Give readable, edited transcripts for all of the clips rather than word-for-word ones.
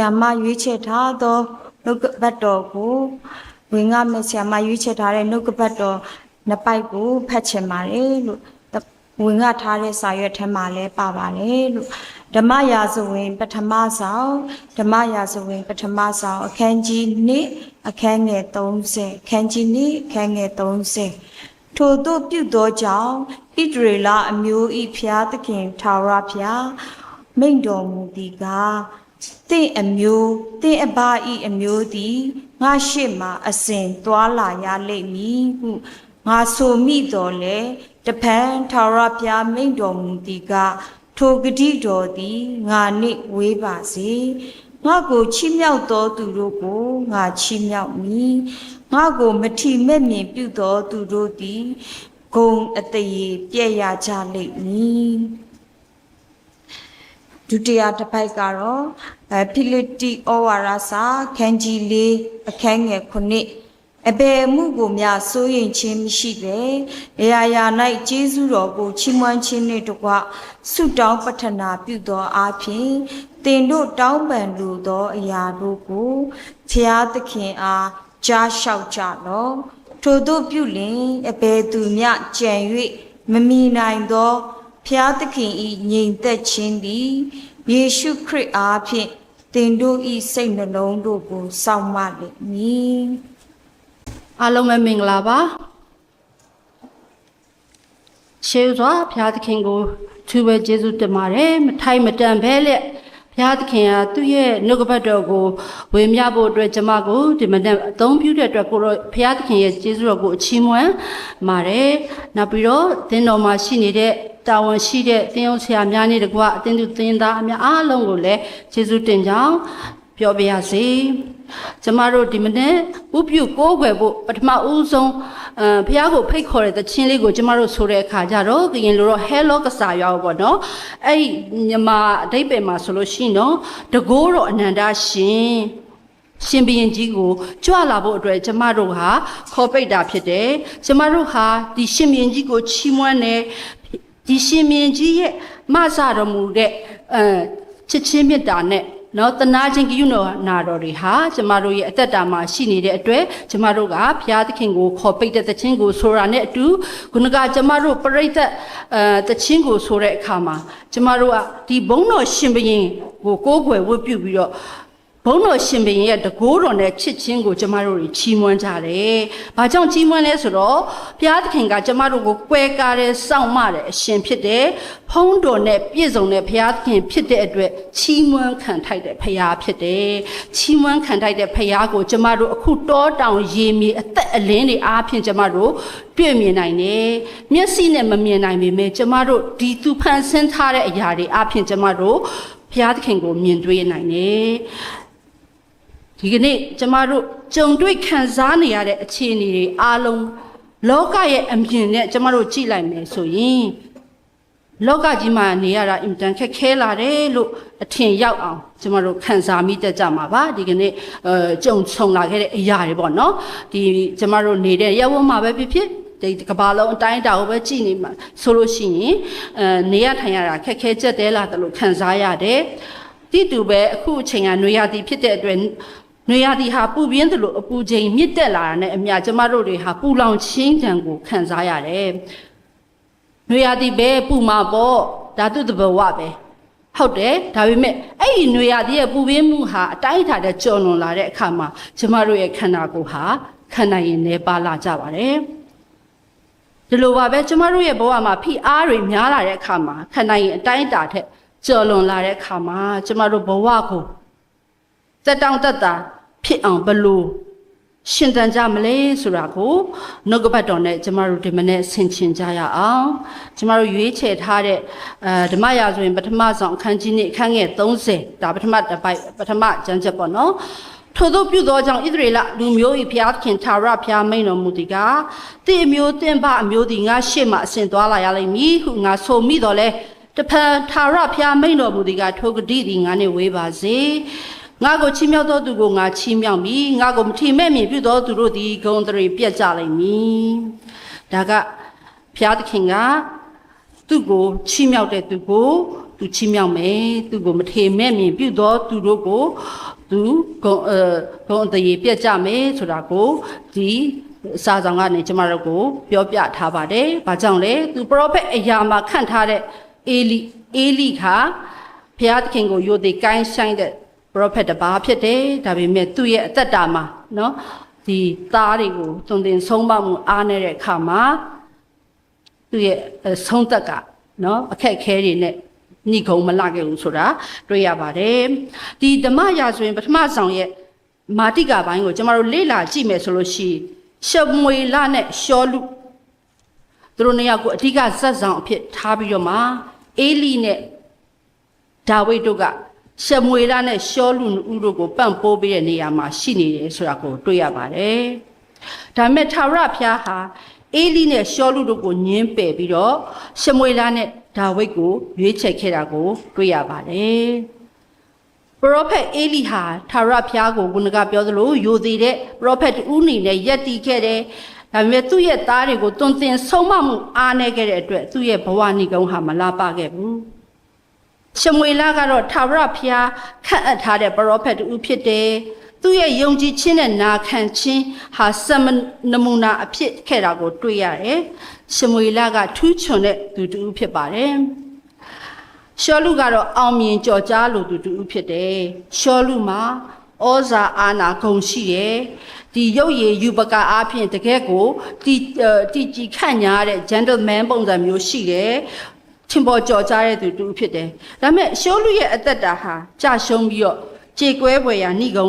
ရာမရွေးချယ်ထားသောနှုတ်ကပတ်တော်ကိုဝင်ငါမယ်ဆရာမရွေးချယ်ထားတဲ့နှုတ်ကပတ်တော်နှစ်ပိုက်ကိုဖတ်ချင်ပါတယ်လို့ဝင်ငါထားတဲ့စာရွက်ထဲမှာလည်းပါပါတယ်လို့ဓမ္မရာဇဝင်ပထမဆောင်ဓမ္မရာဇဝင်ပထမဆောင်အခန်းကြီး1အခန်းငယ်30အခန်းကြီး2အခန်းငယ်30ထို့သို့ပြုသောကြောင့်ဣသရေလအမျိုး၏ဖျားသခင်ထာဝရဖျားမိန့်တော်မူသည်ကားတင့်အမျိုးတင့်အဘ၏အမျိုးသည်ငါရှေ့မှအစဉ်သွာလာရလိမ့်မည်ဟုငါဆိုမိတော်လဲတပံထာဝရဘုရားမိန့်တော်မူသည်ကထိုဂတိတော်သည်ငါနှင့်ဝေးပါစေငါကိုချီးမြှောက်သောသူတို့ကိုငါချီးမြှောက်မည်ငါကိုမထီမဲ့မြင်ပြုသောသူတို့သည်ဂုံအတရေပြည့်ရကြလိမ့်မည်ဒုတိယတစ်ပိုက်ကတော့ဖိလိတိဩဝါဒစာခန်းကြီး၄အခန်းငယ်9အဘယ်မှုကိုမျှစိုးရင်ချင်းမရှိပဲအရာရာ၌ကျေးဇူးတော်ကိုချီးမွမ်းခြင်းနှင့်တကွဆုတောင်းပတ္ထနာပြုသောအားဖြင့်သင်တို့တောင်းပန်လိုသောအရာတို့ကိုဖျားသခင်အားကြားလျှောက်ကြလော့ထို့သို့ပြုလျှင်အဘယ်သူမျှကြံ၍မမီနိုင်သောဖျားသခင်၏ငြိမ်သက်ခြင်းသည်ယေရှုခရစ်အားဖြင့်သင်တို့၏စိတ်နှလုံးတို့ကိုစောင့်မလိမ့်မည်အားလုံးပဲမင်္ဂလာပါရှေးစွာဘုရားသခင်ကိုသူပဲကျေးဇူးတင်ပါတယ်မထိုင်မတန်ပဲလက်ဘုရားသခင်ကသူ့ရဲ့နှုတ်ကပတ်တော်ကိုဝေမျှဖို့အတွက်ကျွန်မကိုဒီမနေ့အသုံးပြုတဲ့အတွက်ကိုတော့ဘုရားသခင်ရဲ့ကျေးဇူးတော်ကိုအချီးမွမ်းပါတယ်နောက်ပြီးတော့သင်တော်မှာရှိနေတဲ့တာဝန်ရှိတဲ့သင်အောင်ဆရာများနဲ့တကွအသင်သူသင်သားအများအားလုံးကိုလည်းကျေးဇူးတင်ကြောင်းပြောပြရစေကျမတို့ဒီမနေ့ဥပြုကိုးကွယ်ဖို့ပထမဦးဆုံးဘုရားကိုဖိတ်ခေါ်တဲ့သချင်းလေးကိုကျမတို့ဆိုတဲ့အခါကျတော့ကရင်လိုတော့ hello ကစားရောက်ပေါ့နော်အဲ့ဒီမြန်မာအဓိပ္ပာယ်မှာဆိုလို့ရှိရင်တော့တကိုးတော်အနန္တရှင်ဘုရင်ကြီးကိုကြွလာဖို့အတွက်ကျမတို့ဟာခေါ်ပိတ်တာဖြစ်တယ်ကျမတို့ဟာဒီရှင်ဘုရင်ကြီးကိုချီးမွမ်းတယ်ဒီရှင်ဘုရင်ကြီးရဲ့မဆတော်မူတဲ့ချစ်ချင်းမေတ္တာနဲ့နော်တနာချင်းကယူနာတော်တွေဟာကျမတို့ရဲ့အသက်တာမှာရှိနေတဲ့အတွက်ကျမတို့ကဘုရားသခင်ကိုခေါ်ပိတ်တဲ့သချင်းကိုဆိုတာနဲ့အတူခုနကကျမတို့ပရိသတ်သချင်းကိုဆိုတဲ့အခါမှာကျမတို့ကဒီဘုန်းတော်ရှင်ဘုရင်ကိုကိုးကွယ်ဝတ်ပြုပြီးတော့ဘုန်းတော်ရှင်ဘုရင်ရဲ့တကိုးတော်နဲ့ချစ်ချင်းကိုကျမတို့ချီးမွမ်းကြတယ်။ဘာကြောင့်ချီးမွမ်းလဲဆိုတော့ဘုရားသခင်ကကျမတို့ကိုကွယ်ကားတဲ့စောင့်မတဲ့အရှင်ဖြစ်တယ်။ဖုံးတော်နဲ့ပြည့်စုံတဲ့ဘုရားသခင်ဖြစ်တဲ့အတွက်ချီးမွမ်းခံထိုက်တဲ့ဘုရားဖြစ်တယ်။ချီးမွမ်းခံထိုက်တဲ့ဘုရားကိုကျမတို့အခုတောတောင်ရေမြေအသက်အလင်းတွေအားဖြင့်ကျမတို့တွေ့မြင်နိုင်တယ်။မျက်စိနဲ့မမြင်နိုင်ပေမဲ့ကျမတို့ဒီသူဖန်ဆင်းထားတဲ့အရာတွေအားဖြင့်ကျမတို့ဘုရားသခင်ကိုမြင်တွေ့နိုင်တယ်။ဒီကနေ့ကျမတို့ကြုံတွေ့ခံစားနေရတဲ့အခြေအနေတွေအားလုံးလောကရဲ့အမြင်နဲ့ကျမတို့ကြည့်လိုက်မယ်ဆိုရင်လောကကြီးမှာနေရတာအင်တန်ခက်ခဲလာတယ်လို့အထင်ရောက်အောင်ကျမတို့ခံစားမိတတ်ကြမှာပါဒီကနေ့ကြုံဆုံလာခဲ့တဲ့အရာတွေပေါ့နော်ဒီကျမတို့နေတဲ့ရပ်ဝန်းမှာပဲဖြစ်ဖြစ်ဒီကဘာလုံးအတိုင်းအတာကိုပဲကြည့်နေမှာဆိုလို့ရှိရင်နေရထိုင်ရတာခက်ခဲကြက်တဲလာတယ်လို့ခံစားရတယ်တိတူပဲအခုအချိန်ကနွေရာသီဖြစ်တဲ့အတွက်နွေရာသီဟာပူပြင်းသလိုအပူချိန်မြင့်တက်လာတာနဲ့အမျှကျမတို့တွေဟာပူလောင်ချင်းတံကိုခံစားရတယ်။နွေရာသီပဲပူမှာပေါ့ဒါသူ့တဘဝပဲဟုတ်တယ်ဒါပေမဲ့အဲ့ဒီနွေရာသီရဲ့ပူပြင်းမှုဟာအတိုင်းအတာနဲ့ကျော်လွန်လာတဲ့အခါမှာကျမတို့ရဲ့ခန္ဓာကိုယ်ဟာခံနိုင်ရင်လည်းပါလာကြပါတယ်။ဒီလိုပါပဲကျမတို့ရဲ့ဘဝမှာဖိအားတွေများလာတဲ့အခါမှာခံနိုင်ရင်အတိုင်းအတာထက်ကျော်လွန်လာတဲ့အခါမှာကျမတို့ဘဝကိုတက်တောင့်တက်တာဖြစ်အောင်ဘလို့ရှင်သန်ကြမလဲဆိုတာကိုနှုတ်ကပတ်တော်နဲ့ကျမတို့ဒီမနေ့ဆင်ခြင်ကြရအောင်ကျမတို့ရွေးချယ်ထားတဲ့ဓမ္မရာဇဝင်ပထမဆောင်အခန်းကြီးနဲ့အခန်းငယ်30ဒါပထမတစ်ပိုက်ပထမကျမ်းချက်ပေါ့နော်ထို့သောပြုသောကြောင့်ဣသရေလလူမျိုး၏ဘုရားသခင်ထာဝရဘုရားမိန့်တော်မူသည်ကားသင်အမျိုးသင်ဘအမျိုးသည်ငါရှေ့မှအစဉ်သွားလာရလိမ့်မည်ဟုငါဆိုမိတော်လဲတဖန်ထာဝရဘုရားမိန့်တော်မူသည်ကားထိုဂတိသည်ငါနှင့်ဝေးပါစေငါကိုချီးမြှောက်သောသူကိုငါချီးမြှောက်မည်ငါကိုမထီမဲ့မြင်ပြုသောသူတို့သည်ဂုဏ်သရေပြတ်ကြလိမ့်မည်ဒါကဘုရားသခင်ကသူ့ကိုချီးမြှောက်တဲ့သူကို သူချီးမြှောက်မယ်သူကိုမထေမဲ့မြင်ပြုသောသူတို့ကိုသူဂုံအတရေပြတ်ကြမယ်ဆိုတာကိုဒီစာဆောင်ကနေကျမတို့ကိုပြောပြထားပါတယ်။ဘာကြောင့်လဲသူပရောဖက်အရာမှာခန့်ထားတဲ့အေလိခါဘုရားသခင်ကိုယိုသေးကိုင်းဆိုင်တဲ့ပရောဖက်တစ်ပါးဖြစ်တယ်။ဒါပေမဲ့သူ့ရဲ့အသက်တာမှာနော်ဒီသားတွေကိုသွန်သင်ဆုံးမမှုအားနေတဲ့အခါမှာသူ့ရဲ့ဆုံးသက်ကနော်အခက်အခဲတွေနဲ့ညှိခုံမလာခဲ့ဘူးဆိုတာတွေ့ရပါတယ်ဒီဓမ္မရာဆိုရင်ပထမဆောင်ရဲ့မာတိကာပိုင်းကိုကျမတို့လေ့လာကြည့်မယ်ဆိုလို့ရှိရင်ရှမွေလနဲ့ရှောလုသူတို့နှစ်ယောက်ကိုအဓိကဇက်ဆောင်အဖြစ်ထားပြီးတော့မှအေလိနဲ့ဒါဝိဒ်တို့ကရှမွေလနဲ့ရှောလုဦးတို့ကိုပံ့ပိုးပေးတဲ့နေရာမှာရှိနေတယ်ဆိုတာကိုတွေ့ရပါတယ်ဒါပေမဲ့ထာဝရဘုရားဟာအေလိနဲ့ရှောလုတို့ကိုညှင်းပယ်ပြီးတော့ရှမွေလနဲ့ဒါဝိဒ်ကိုရွေးချယ်ခဲ့တာကိုတွေ့ရပါတယ်ပရောဖက်အေလိဟာထာဝရဘုရားကိုခုနကပြောသလိုယိုသေးတဲ့ပရောဖက်ဦးနေနဲ့ယက်တီခဲ့တယ်ဒါပေမဲ့သူ့ရဲ့သားတွေကိုတွင်တင်ဆုံးမမှုအားနည်းခဲ့တဲ့အတွက်သူ့ရဲ့ဘဝနိဂုံးဟာမလာပခဲ့ဘူးရှမွေလကတော့ထာဝရဘုရားခန့်အပ်ထားတဲ့ပရောဖက်ဦးဖြစ်တယ်သူ့ရဲ့ယုံကြည်ခြင်းနဲ့နာခံခြင်းဟာစမနမူနာအဖြစ်ခဲ့တာကိုတွေ့ရတယ်ရှမွေလကထူးချွန်တဲ့သူတူဖြစ်ပါတယ်ရှောလုကတော့အောင်မြင်ကြော်ကြားလိုသူတူဖြစ်တယ်ရှောလုမှာဩဇာအာဏာဂုဏ်ရှိတယ်ဒီရုပ်ရည်ယူပကာအားဖြင့်တကယ်ကိုတီကြည်ခန့်ညားတဲ့ gentleman ပုံစံမျိုးရှိတယ်ထင်ပေါ်ကြော်ကြားတဲ့သူတူဖြစ်တယ်ဒါပေမဲ့ရှောလုရဲ့အသက်တာဟာကြာရှုံးပြီးတော့ကြေကွဲပွဲရာဏိဂုံ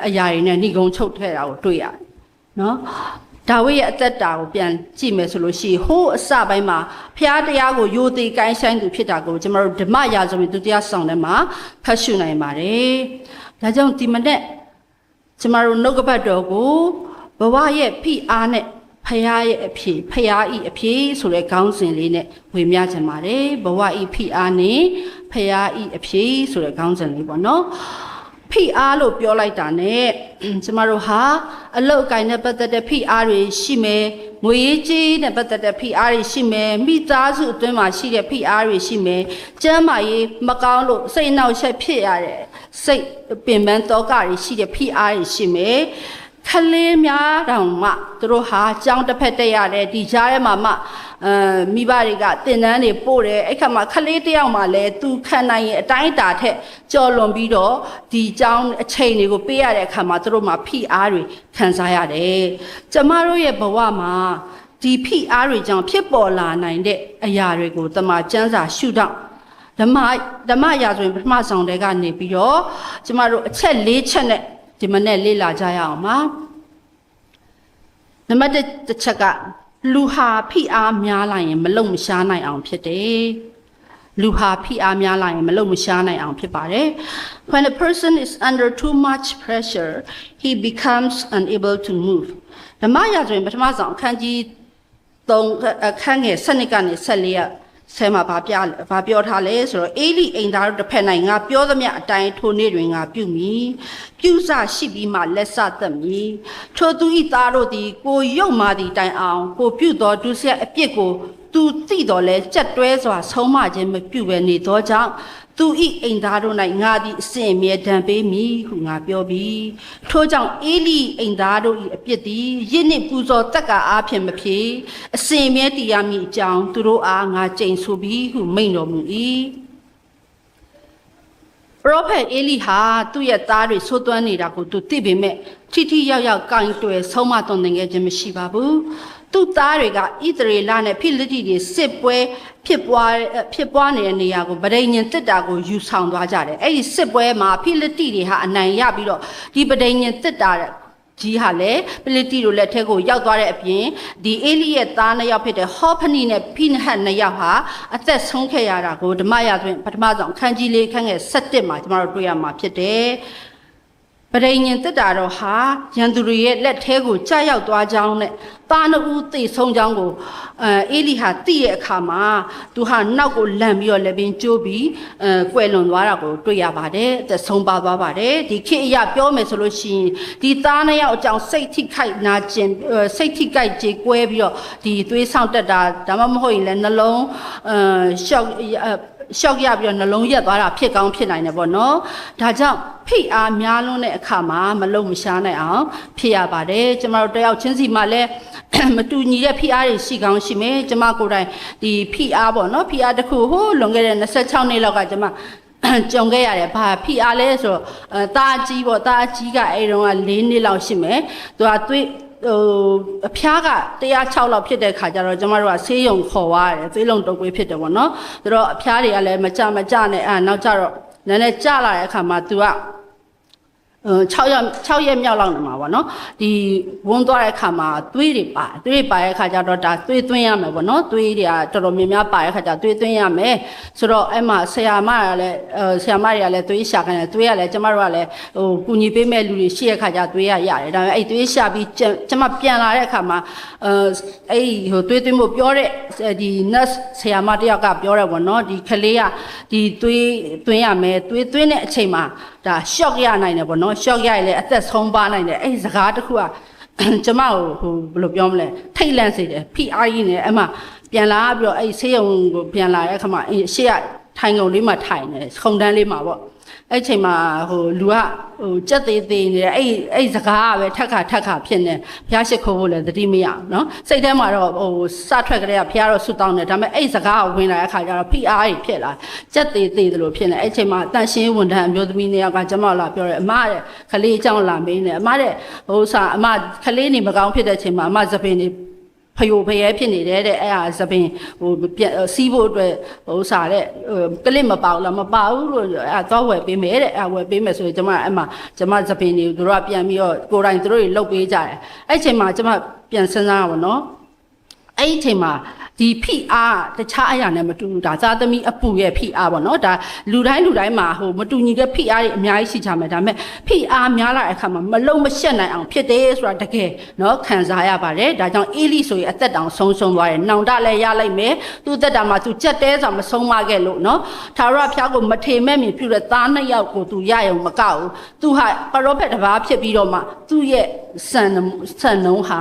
အရာတွေနဲ့ဏိဂုံချုပ်ထဲတာကိုတွေ့ရတယ်နော်ဒါဝိဒ်ရဲ့အသက်တာကိုပြန်ကြည့်မယ်ဆိုလို့ရှိရင်ဟိုးအစပိုင်းမှာဖျားတရားကိုယိုသေးကိုင်းဆိုင်သူဖြစ်တာကိုကျွန်တော်တို့ဓမ္မရာဇဝင်ဒုတိယဆောင်ထဲမှာဖတ်ရှုနိုင်ပါတယ်ဒါကြောင့်ဒီမနေ့ကျွန်တော်တို့နှုတ်ကပတ်တော်ကိုဘဝရဲ့ဖိအားနဲ့ဖျားရဲ့အဖြစ်ဖျားဤအဖြစ်ဆိုတဲ့ခေါင်းစဉ်လေးနဲ့ဝေမျှချင်ပါတယ်ဘဝဤဖိအားနဲ့ဖျားဤအဖြစ်ဆိုတဲ့ခေါင်းစဉ်လေးပေါ့နော်ဖိအားလို့ပြောလိုက်တာ ਨੇ ကျမတို့ဟာအလုတ်အကိုင်းနဲ့ပတ်သက်တဲ့ဖိအားတွေရှိမယ်ငွေရေးကြေးနဲ့ပတ်သက်တဲ့ဖိအားတွေရှိမယ်မိသားစုအတွင်းမှာရှိတဲ့ဖိအားတွေရှိမယ်ကျန်းမာရေးမကောင်းလို့စိတ်နှောက်ယှက်ဖြစ်ရတဲ့စိတ်ပင်ပန်းတောကတွေရှိတဲ့ဖိအားတွေရှိမယ်ခလေးများတောင်မှသူတို့ဟာကြောင်းတစ်ဖက်တက်ရတယ်ဒီကြားထဲမှာမှမိဘတွေကတင်တန်းတွေပို့တယ်အဲ့ခါမှာခလေးတယောက်မှလည်းသူခံနိုင်ရင်အတိုင်းအတာထက်ကြော်လွန်ပြီးတော့ဒီကြောင်းအချိန်တွေကိုပေးရတဲ့အခါမှာသူတို့မှဖိအားတွေခံစားရတယ်ကျမတို့ရဲ့ဘဝမှာဒီဖိအားတွေကြောင့်ဖြစ်ပေါ်လာနိုင်တဲ့အရာတွေကိုတမန်ကျမ်းစာရှုထောင့်ဓမ္မရာဆိုရင်ပထမဆောင်တဲ့ကနေပြီးတော့ကျမတို့အချက်၄ချက်နဲ့ဒီမနေ့လေ့လာကြရအောင်ပါနံပါတ်1ချက်ကလူဟာဖိအားများလာရင်မလုံမရှားနိုင်အောင်ဖြစ်တယ်လူဟာဖိအားများလာရင်မလုံမရှားနိုင်အောင်ဖြစ်ပါတယ် When a person is under too much pressure he becomes unable to move ဓမ္မရာဆိုရင်ပထမဆုံးအခန်းကြီး3အခန်းငယ်7ကနေ14ဆဲမှာဗာပြောထားလဲဆိုတော့အေလိအိမ်သားတို့တစ်ဖက်နိုင်ငါပြောသမျှအတိုင်းထိုနေ့တွင်ငါပြုမည်ပြုစရှိပြီးမှလက်ဆသက်မည်ထိုသူဤသားတို့သည်ကိုရုပ်မာသည့်တိုင်အောင်ကိုပြုသောဒုစရိုက်အပြစ်ကိုသူသိတော်လဲကြက်တွဲစွာဆုံးမခြင်းမပြုဘဲနေသောကြောင့်သူဤအိမ်သားတို့၌ငါသည်အစဉ်အမြဲတမ်းပေးမည်ဟုငါပြောပြီးထို့ကြောင့်အေလိအိမ်သားတို့၏အပြစ်သည်ယစ်နှင့်ပူဇော်တက်ကအားဖြင့်မဖြစ်အစဉ်အမြဲတည်ရမည်အကြောင်းသူတို့အားငါကြိမ်ဆိုပြီးဟုမိန့်တော်မူ၏ပရောဖက်အေလိဟာသူ့ရဲ့သားတွေဆိုးသွမ်းနေတာကိုသူသိပေမဲ့ထိထိရောက်ရောက်ကင်တွယ်ဆုံးမသွန်သင်ခဲ့ခြင်းမရှိပါဘူးသူ့သားတွေကဣသရေလနဲ့ဖိလိတိတွေစစ်ပွဲဖြစ်ပွားနေတဲ့နေရာကိုဗဒိညင်တစ်တာကိုယူဆောင်သွားကြတယ်အဲ့ဒီစစ်ပွဲမှာဖိလိတိတွေဟာအနိုင်ရပြီးတော့ဒီဗဒိညင်တစ်တာကြီးဟာလည်းဖိလိတိတို့လက်ထက်ကိုရောက်သွားတဲ့အပြင်ဒီအေလိရဲ့သားနှစ်ယောက်ဖြစ်တဲ့ဟောဖနီနဲ့ဖိနဟတ်နှစ်ယောက်ဟာအသက်ဆုံးခဲ့ရတာကိုဓမ္မရာတွင်ပထမဆုံးအခန်းကြီး၄ခန်းငယ်7မှာကျမတို့တွေ့ရမှာဖြစ်တယ်ပရိညင်တက်တာတော့ဟာရန်သူတွေရဲ့လက်ထဲကိုကြာရောက်သွားကြောင်းနဲ့သားနှစ်ဦးသိဆုံးကြောင်းကိုအေလိဟာသိတဲ့အခါမှာသူဟာနောက်ကိုလန့်ပြီးတော့လည်းပင်ကျိုးပြီးကွယ်လွန်သွားတာကိုတွေ့ရပါတယ်အသက်ဆုံးပါသွားပါတယ်ဒီခေတ်အရာပြောမယ်ဆိုလို့ရှိရင်ဒီသားနှစ်ယောက်အကြောင်းစိတ်ထိခိုက်နာကျင်စိတ်ထိခိုက်ကြေကွဲပြီးတော့ဒီသွေးဆောင်တက်တာဒါမှမဟုတ်ရင်လည်းနှလုံးရှောက် ရှော့ရပြီးတော့နှလုံးရက်သွားတာဖြစ်ကောင်းဖြစ်နိုင်တယ်ပေါ့နော်ဒါကြောင့်ဖိအားများလွန်းတဲ့အခါမှာမလုံမရှားနိုင်အောင်ဖြစ်ရပါတယ်ကျမတို့တယောက်ချင်းစီမှာလည်းမတူညီတဲ့ဖိအားတွေရှိကောင်းရှိမယ်ကျမကိုယ်တိုင်ဒီဖိအားပေါ့နော်ဖိအားတစ်ခုဟိုးလွန်ခဲ့တဲ့26နှစ်လောက်ကကျမကြုံခဲ့ရတယ်ဘာဖိအားလဲဆိုတော့တာအကြီးပေါ့တာအကြီးကအဲ့တုန်းက4နှစ်လောက်ရှိမယ်သူကသွေးအဖျားက106လောက်ဖြစ်တဲ့ခါကျတော့ကျမတို့ကဆေးရုံခေါ်သွားတယ်ဆေးလုံးတုပ်ကွေးဖြစ်တယ်ပေါ့နော်ဆိုတော့အဖျားတွေကလည်းမကြနဲ့နောက်ကျတော့နည်းနည်းကြလာတဲ့အခါမှာ तू က6ရက်မြောက်လောက်နေမှာပေါ့နော်ဒီဝန်းသွားတဲ့အခါမှာသွေးတွေပါတဲ့အခါကျတော့ဒါသွေးသွင်းရမယ်ပေါ့နော်သွေးတွေကတော်တော်များများပါတဲ့အခါကျသွေးသွင်းရမယ်ဆိုတော့အဲ့မှာဆရာမတွေကလည်းသွေးရှာခိုင်းတယ်သွေးကလည်းကျမတို့ကလည်းကူညီပေးမဲ့လူတွေရှိတဲ့အခါကျသွေးရရတယ်ဒါပေမဲ့အဲ့သွေးရှာပြီးကျမပြန်လာတဲ့အခါမှာအဲ့သွေးသွင်းဖို့ပြောတဲ့ဒီ nurse ဆရာမတယောက်ကပြောတယ်ပေါ့နော်ဒီကလေးကဒီသွေးသွင်းရမယ်သွေးသွင်းတဲ့အချိန်မှာဒါ shock ရနိုင်တယ်ပေါ့နော် shock ရရင်လည်းအသက်ဆုံးပါနိုင်တယ်အဲ့ဒီစကားတစ်ခုကကျမကိုဘယ်လိုပြောမလဲထိတ်လန့်စေတယ်ဖိအားကြီးနေအဲ့မှာပြန်လာပြီးတော့အဲ့ဆေးရုံကိုပြန်လာတဲ့အခါမှာရှေ့ကထိုင်ကုန်လေးမှာထိုင်နေခုံတန်းလေးမှာပေါ့အဲ့ချိန်မှာလူကကြက်သေးသေးနေတယ်အဲ့စကားကပဲထက်ခါဖြစ်နေဘုရားရှိခိုးဖို့လည်းသတိမရအောင်နော်စိတ်ထဲမှာတော့စထွက်ကလေးကဘုရားတော့ဆုတောင်းတယ်ဒါပေမဲ့အဲ့စကားကိုဝင်လာတဲ့အခါကျတော့ဖိအားကြီးဖြစ်လာကြက်သေးတယ်လို့ဖြစ်နေအဲ့ချိန်မှာတန်ရှင်းဝန်ထမ်းအမျိုးသမီး2ယောက်ကကျမလာပြောတယ်အမတဲ့ခလေးအကြောင်းလာမင်းနဲ့အမတဲ့အမခလေးနေမကောင်းဖြစ်တဲ့ချိန်မှာအမသပင်နေဖယိုဖယဲဖြစ်နေတယ်တဲ့အဲ့ဟာသပင်စီးဖို့အတွက်ကလစ်မပေါလားမပါဘူးလို့အဲ့တော့ဝယ်ပေးမယ်တဲ့အဲ့ဝယ်ပေးမယ်ဆိုရင်ကျမအဲ့မှာကျမသပင်တွေကိုတို့ကပြန်ပြီးတော့ကိုယ်တိုင်တို့တွေလှုပ်ပေးကြတယ်အဲ့ချိန်မှာကျမပြန်စဉ်းစားပါတော့အဲ့ဒီချိန်မှာဒီဖိအားတခြားအရာနဲ့မတူဘူးဒါသာသမီအပူရဲ့ဖိအားပေါ့နော်ဒါလူတိုင်းမှာမတူညီတဲ့ဖိအားတွေအများကြီးရှိကြမယ်ဒါပေမဲ့ဖိအားများလာတဲ့အခါမှာမလုံမရှက်နိုင်အောင်ဖြစ်တယ်ဆိုတာတကယ်နော်ခံစားရပါတယ်ဒါကြောင့်အေလိဆိုရင်အသက်တောင်ဆုံးသွားတယ်နောင်တလည်းရလိုက်မယ်သူ့အသက်တာမှာသူကြက်တဲဆိုတာမဆုံးမခဲ့လို့နော်သာရဖျားကိုမထေမဲ့မြင်ပြုတဲ့သား2ယောက်ကိုသူရရုံမကဘူးသူဟာပရောဖက်တစ်ပါးဖြစ်ပြီးတော့မှသူ့ရဲ့ဆန်နှုံးဟာ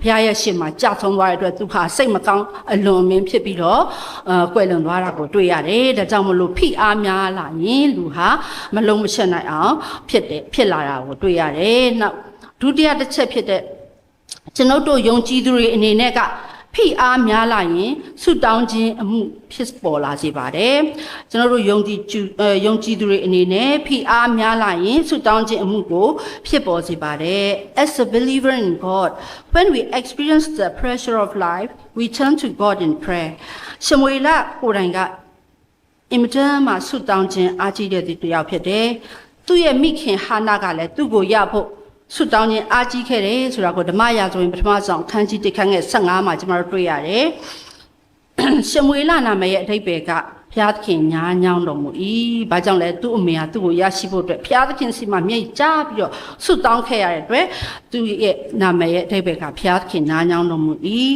ဘုရားရဲ့ရှေ့မှာကြာဆုံးသွားတဲ့အတွက်သူဟာစိတ်မကောင်းလွန်မင်းဖြစ်ပြီးတော့ကွယ်လွန်သွားတာကိုတွေ့ရတယ်ဒါကြောင့်မလို့ဖိအားများလာရင်လူဟာမလုံးမချက်နိုင်အောင်ဖြစ်လာတာကိုတွေ့ရတယ်နောက်ဒုတိယတစ်ချက်ဖြစ်တဲ့ကျွန်ုပ်တို့ယုံကြည်သူတွေအနေနဲ့ကဖိအားများလာရင်ဆုတောင်းခြင်းအမှုဖြစ်ပေါ်လာစေပါတယ်ကျွန်တော်တို့ယုံကြည်သူတွေအနေနဲ့ဖိအားများလာရင်ဆုတောင်းခြင်းအမှုကိုဖြစ်ပေါ်စေပါတယ် As a believer in God when we experience the pressure of life we turn to God in prayer ရှမွေလကိုယ်တိုင်ကအင်မတန်မှဆုတောင်းခြင်းအားကြီးတဲ့သူတစ်ယောက်ဖြစ်တယ်သူ့ရဲ့မိခင်ဟာနာကလည်းသူ့ကိုရဖို့ဆုတောင်းခြင်းအားကြီးခဲ့တယ်ဆိုတာကိုဓမ္မရာဇဝင်ပထမဆုံးအခန်းကြီး1ခန်းငယ်15မှာကျွန်တော်တို့တွေ့ရတယ်ရှမွေလနာမည်ရဲ့အဓိပ္ပာယ်ကဘုရားသခင်ညာညောင်းတော်မူ၏ဘာကြောင့်လဲသူ့အမေကသူ့ကိုရရှိဖို့အတွက်ဘုရားသခင်စီမှာမြိတ်ကြပြီးတော့ဆုတောင်းခဲ့ရတဲ့အတွက်သူ့ရဲ့နာမည်ရဲ့အဓိပ္ပာယ်ကဘုရားသခင်ညာညောင်းတော်မူ၏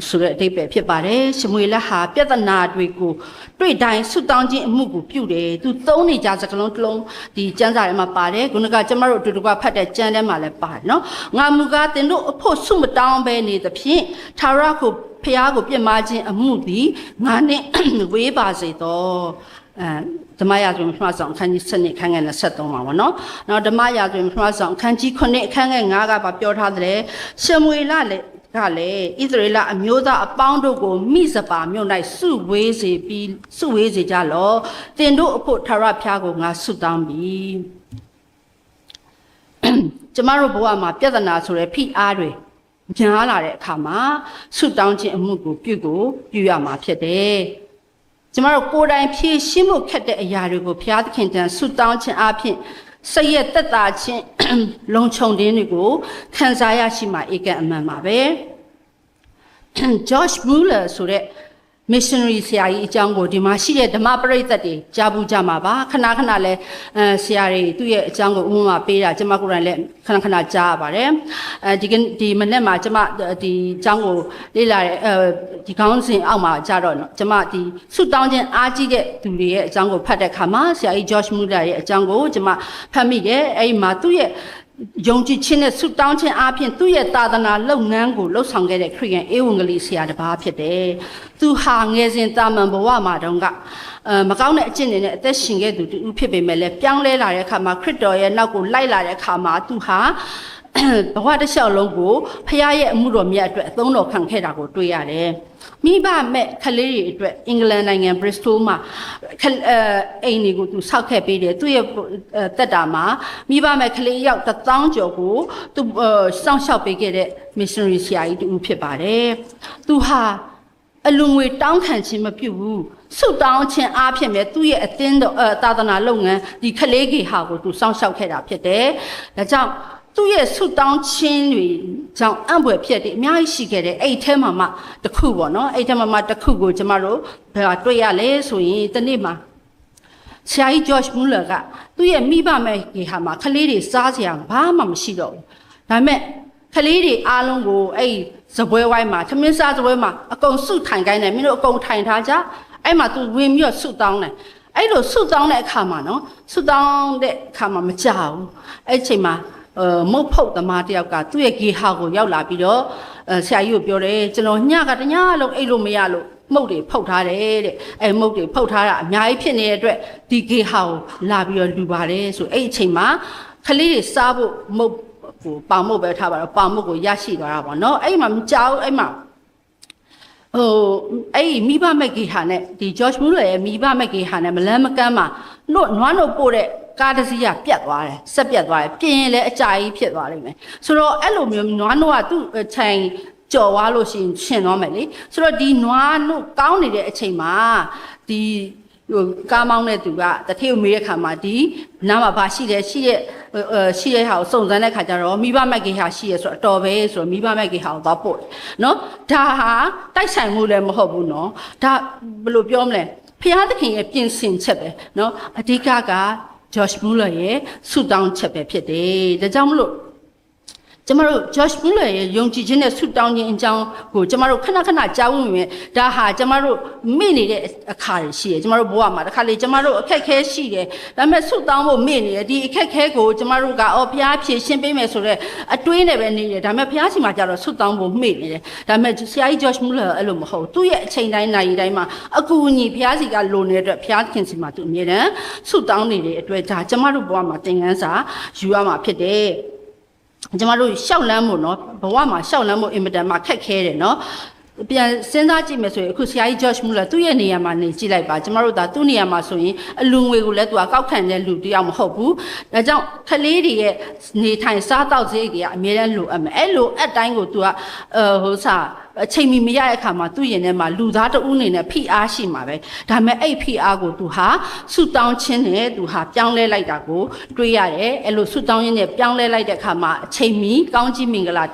ဆိုတဲ့အဓိပ္ပာယ်ဖြစ်ပါတယ်ရှမွေလဟာပြဿနာတွေကိုတွေ့တိုင်းဆုတောင်းခြင်းအမှုကိုပြုတယ်သူသုံးနေကြစကားလုံးတစ်လုံးဒီကျမ်းစာထဲမှာပါတယ်ခုနကကျမတို့အတူတူကဖတ်တဲ့ကျမ်းထဲမှာလည်းပါတယ်နော်ငါမူကားတင်တို့အဖို့ဆုမတောင်းဘဲနေသဖြင့်ထာဝရကိုဖျားကိုပြစ်မှားခြင်းအမှုသည်ငါနဲ့ဝေးပါစေတော့ဓမ္မရာဇဝင်ပထမဆုံးအခန်းကြီး7ခန်းငယ်23ပါဗောနော်နောက်ဓမ္မရာဇဝင်ပထမဆုံးအခန်းကြီး9အခန်းငယ်9ကပြောထားတယ်ရှမွေလလည်းဣသရေလအမျိုးသားအပေါင်းတို့ကိုမိစပါမြို့၌စုဝေးစေကြလောတင်တို့အဖို့ထာဝရဘုရားကိုငါဆုတောင်းပြီကျမတို့ဘဝမှာပြဿနာဆိုတဲ့ဖိအားတွေများလာတဲ့အခါမှာဆုတောင်းခြင်းအမှုကိုပြုရမှာဖြစ်တယ်ကျမတို့ကိုယ်တိုင်ဖြည့်ရှင်းဖို့ခက်တဲ့အရာတွေကိုဘုရားသခင်တန်ဆုတောင်းခြင်းအပြင်စိတ်ရဲ့သက်သာခြင်းလုံခြုံခြင်းတွေကိုခံစားရရှိမှဧကန်အမှန်ပါပဲ George Mueller ဆိုတဲ့ missionary ဆရာကြီးအကြောင်းကိုဒီမှာရှိတဲ့ဓမ္မပရိသတ်တွေကြားဘူးကြမှာပါခဏလဲဆရာတွေသူ့ရဲ့အကြောင်းကိုဥပမာပေးတာကျွန်မကိုယ်တိုင်လည်းခဏကြားရပါတယ်ဒီမနေ့မှာကျွန်မဒီအကြောင်းကိုလေ့လာတဲ့ဒီခေါင်းစဉ်အောက်မှာကြားတော့ကျွန်မဒီဆုတောင်းခြင်းအားကြီးတဲ့သူတွေရဲ့အကြောင်းကိုဖတ်တဲ့အခါမှာဆရာကြီး George Mueller ရဲ့အကြောင်းကိုကျွန်မဖတ်မိတယ်အဲ့ဒီမှာသူ့ရဲ့ယုံကြည်ခြင်းနဲ့ဆုတောင်းခြင်းအပြင်သူ့ရဲ့သာသနာလုပ်ငန်းကိုလှုပ်ဆောင်ခဲ့တဲ့ခရစ်ယာန်ဧဝံဂေလိဆရာတစ်ပါးဖြစ်တယ်။ သူဟာငယ်စဉ်တာမန်ဘဝမှာတုန်းကမကောင်းတဲ့အကျင့်တွေနဲ့အသက်ရှင်ခဲ့သူတူဖြစ်ပေမဲ့လည်းပြောင်းလဲလာတဲ့အခါမှာခရစ်တော်ရဲ့နောက်ကိုလိုက်လာတဲ့အခါမှာသူဟာဘဝတစ်လျှောက်လုံးကိုဖခင်ရဲ့အမှုတော်မြတ်အတွက်အသုံးတော်ခံခဲ့တာကိုတွေ့ရတယ်။မိဘမဲ့ခလေးတွေအတွက်အင်္ဂလန်နိုင်ငံဘရစ္စတိုးမှာအိမ်တွေကိုသူဆောက်ခဲ့ပေးတယ်။သူ့ရဲ့တက်တာမှာမိဘမဲ့ခလေးရောက်1000ကျော်ကိုသူစောင့်ရှောက်ပေးခဲ့တဲ့ missionary ဆရာကြီးတူဖြစ်ပါတယ်။သူဟာအလူငွေတောင်းခံခြင်းမပြုဘူးဆုတောင်းခြင်းအားဖြင့်ပဲသူ့ရဲ့အသင်းတော်သာသနာလုပ်ငန်းဒီခလေးကေဟာကိုသူစောင့်ရှောက်ခဲ့တာဖြစ်တယ်။ဒါကြောင့်သူ့ရဲ့ဆုတောင်းခြင်းတွေကြောင့်အံ့ဖွယ်ဖြစ်တယ်အများကြီးရှိခဲ့တယ်အဲ့ထဲမှာမှတစ်ခုပေါ့နော်အဲ့ထဲမှာမှတစ်ခုကိုကျမတို့တွေ့ရလဲဆိုရင်ဒီနေ့မှာဆရာကြီး George Muller ကသူ့ရဲ့မိဘမဲ့ကေဟာမှာခလေးတွေစားစရာဘာမှမရှိတော့ဘူးဒါပေမဲ့ခလေးတွေအားလုံးကိုအဲ့စပွဲဝိုင်းမှာသမင်းစားစပွဲမှာအကုန်စုထိုင်ခိုင်းတယ်မင်းတို့အကုန်ထိုင်ထားကြအဲ့မှာသူဝင်ပြီးတော့ဆုတောင်းတယ်အဲ့လိုဆုတောင်းတဲ့အခါမှာနော်ဆုတောင်းတဲ့အခါမှာမကြောက်ဘူးအဲ့ချိန်မှာမုတ်ဖုတ်သမားတယောက်ကသူ့ရဲ့ဂေဟာကိုရောက်လာပြီးတော့ဆရာကြီးကိုပြောတယ်ကျွန်တော်ညကတညလုံးအိတ်လို့မရလို့မုတ်တွေဖုတ်ထားတယ်တဲ့အဲ့မုတ်တွေဖုတ်ထားတာအများကြီးဖြစ်နေတဲ့အတွက်ဒီဂေဟာကိုလာပြီးတော့လူပါတယ်ဆိုအဲ့အချိန်မှာခလေးတွေစားဖို့မုတ်ကိုပေါင်မုတ်ပဲထားပါတော့ပေါင်မုတ်ကိုရရှိသွားတာပေါ့နော်အဲ့မှာမကြောက်အဲ့မှာအဲ့မိဘမက်ဂေဟာနဲ့ဒီ George Muller ရဲ့မိဘမက်ဂေဟာနဲ့မလန်းမကမ်းမှာနွားနို့ပို့တဲ့ကားတစ်စီးကပြတ်သွားတယ်ဆက်ပြတ်သွားတယ်ပြင်ရင်လည်းအကြာကြီးဖြစ်သွားလိမ့်မယ်ဆိုတော့အဲ့လိုမျိုးနွားနို့ကသူ့ချိန်ကြော်သွားလို့ရှိရင်ရှင်သွားမယ်လေဆိုတော့ဒီနွားနို့ကောင်းနေတဲ့အချိန်မှာဒီကားမောင်းတဲ့သူကတထေးကိုမေးတဲ့ခါမှာဒီနားမှာဘာရှိလဲရှိတဲ့ဟာကိုစုံစမ်းတဲ့ခါကျတော့မိဘမက်ကေဟာရှိရဲဆိုတော့အတော်ပဲဆိုတော့မိဘမက်ကေဟာကိုသွားပို့တယ်နော်ဒါဟာတိုက်ဆိုင်မှုလည်းမဟုတ်ဘူးနော်ဒါဘယ်လိုပြောမလဲဖျားသခင်ရဲ့ပြင်ဆင်ချက်ပဲနော်အဓိကကGeorge Muller ရဲ့ဆုတောင်းချက်ပဲဖြစ်တယ်။ဒါကြောင့်မလို့ကျမတို့ George Muller ရဲ့ယုံကြည်ခြင်းနဲ့ဆုတောင်းခြင်းအကြောင်းကိုကျမတို့ခဏခဏကြားဝင်မယ်။ဒါဟာကျမတို့မေ့နေတဲ့အခါတွေရှိတယ်။ကျမတို့ဘဝမှာတစ်ခါလေကျမတို့အခက်ခဲရှိတယ်။ဒါပေမဲ့ဆုတောင်းဖို့မေ့နေတယ်။ဒီအခက်ခဲကိုကျမတို့ကဘုရားဖြေရှင်းပေးမယ်ဆိုတော့အတွေးနဲ့ပဲနေတယ်။ဒါပေမဲ့ဘုရားရှင်မှာကျတော့ဆုတောင်းဖို့မေ့နေတယ်။ဒါပေမဲ့ဆရာကြီး George Muller အဲ့လိုမဟုတ်ဘူး။သူ့ရဲ့အချိန်တိုင်းနိုင်တိုင်းမှာအကူအညီဘုရားစီကလိုနေတဲ့အတွက်ဘုရားခင်စီမှာသူအမြဲတမ်းဆုတောင်းနေတဲ့အတွက်ဒါကျမတို့ဘဝမှာသင်ခန်းစာယူရမှာဖြစ်တယ်။ကျမတို့ရှောက်လန်းမှုနော်ဘဝမှာရှောက်လန်းမှုအင်မတန်မှခက်ခဲတယ်နော်ပြန်စဉ်းစားကြည့်မယ်ဆိုရင်အခုဆရာကြီး George Muller သူ့ရဲ့နေရာမှာနေကြည့်လိုက်ပါကျမတို့ဒါသူ့နေရာမှာဆိုရင်အလူငွေကိုလည်းသူကကောက်ခံတဲ့လူတယောက်မဟုတ်ဘူးဒါကြောင့်ခလေးတွေရဲ့နေထိုင်စားတောက်စေးကြီးကအမြဲတမ်းလိုအပ်မယ်အဲ့လိုအတိုင်းကိုသူကအချိန်မီမရတဲ့အခါမှာသူ့ရင်ထဲမှာလူသားတဦးအနေနဲ့ဖိအားရှိမှာပဲဒါပေမဲ့အဲ့ဖိအားကိုသူဟာဆုတောင်းခြင်းနဲ့သူဟာပြောင်းလဲလိုက်တာကိုတွေ့ရတယ်အဲ့လိုဆုတောင်းရင်းနဲ့ပြောင်းလဲလိုက်တဲ့အခါမှာအချိန်မီကောင်းကြီးမင်္ဂလာ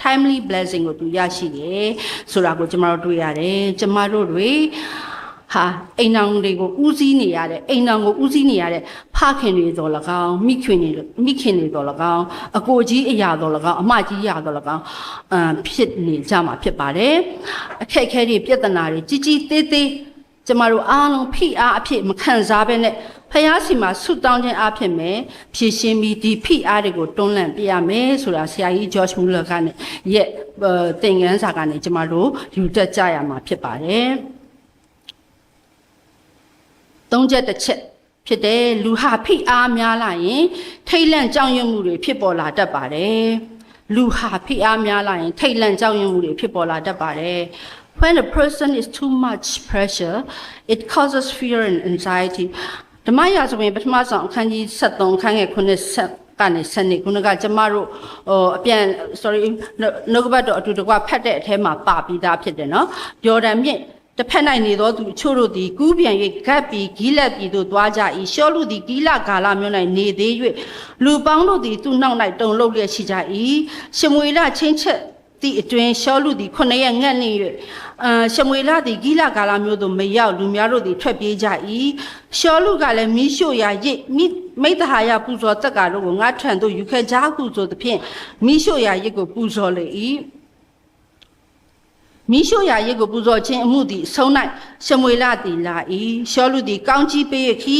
timely blessing ကိုသူရရှိတယ်ဆိုတာကိုကျမတို့တွေ့ရတယ်ကျမတို့တွေဟာအိမ်တော်တွေကိုဦးစီးနေရတဲ့အိမ်တော်ကိုဦးစီးနေရတဲ့ဖခင်တွေတော်၎င်းမိခင်တွေတော်၎င်းအကိုကြီးအရာတော်၎င်းအမကြီးအရာတော်၎င်းဖြစ်နေကြမှာဖြစ်ပါတယ်အခက်အခဲတွေပြဿနာတွေကြီးကြီးသေးသေးကျမတို့အားလုံးဖိအားအဖြစ်မခံစားဘဲနဲ့ဖယားစီမှာဆုတောင်းခြင်းအဖြစ်မဲ့ဖြည့်ရှင်းပြီးဒီဖိအားတွေကိုတွန်းလှန်ပြရမယ်ဆိုတာဆရာကြီး George Muller ကနေရဲ့သင်ခန်းစာကနေကျမတို့ယူတတ်ကြရမှာဖြစ်ပါတယ်သုံးချက်တစ်ချက်ဖြစ်တယ်လူဟာဖိအားများလာရင်ထိတ်လန့်ကြောက်ရွံ့မှုတွေဖြစ်ပေါ်လာတတ်ပါတယ်လူဟာဖိအားများလာရင်ထိတ်လန့်ကြောက်ရွံ့မှုတွေဖြစ်ပေါ်လာတတ်ပါတယ် When a person is too much pressure it causes fear and anxiety ဓမ္မရာဇဝင်ပထမဆုံးအခန်းကြီး73အခန်းငယ်9ဆက်ကနေစနစ်ခုနကကျမတို့အပြန် sorry နှုတ်ကပတ်တော်အတူတကွဖတ်တဲ့အထဲမှာပါပြီးသားဖြစ်တယ်နော်ယော်ဒန်မြစ်တစ်ဖက်၌နေသောသူအချို့တို့သည်ကူးပြန်၍ဂတ်ပြီးဂိလက်ပြည်သို့သွားကြ၏ရှောလူသည်ဂိလဂါလမြို့၌နေသေး၍လူပေါင်းတို့သည်သူ့နောက်၌တုန်လှုပ်လျက်ရှိကြ၏ရှမွေလချင်းချက်သည့်အတွင်ရှောလူသည်9ရက်ငတ်နေ၍ရှမွေလသည်ဂိလဂါလမြို့သို့မရောက်လူများတို့သည်ထွက်ပြေးကြ၏ရှောလူကလည်းမိရှို့ရာရစ်မိတ္တဟာယပူဇော်တက်ကာတို့ကိုငါထံသို့ယူခဲ့ကြဟုဆိုသဖြင့်မိရှို့ရာရစ်ကိုပူဇော်လေ၏မိရှို့ရာရစ်ကိုပူဇော်ခြင်းအမှုသည်ဆုံး၌ရှမွေလသည်လာ၏ရှောလူသည်ကောင်းကြီးပေးခီ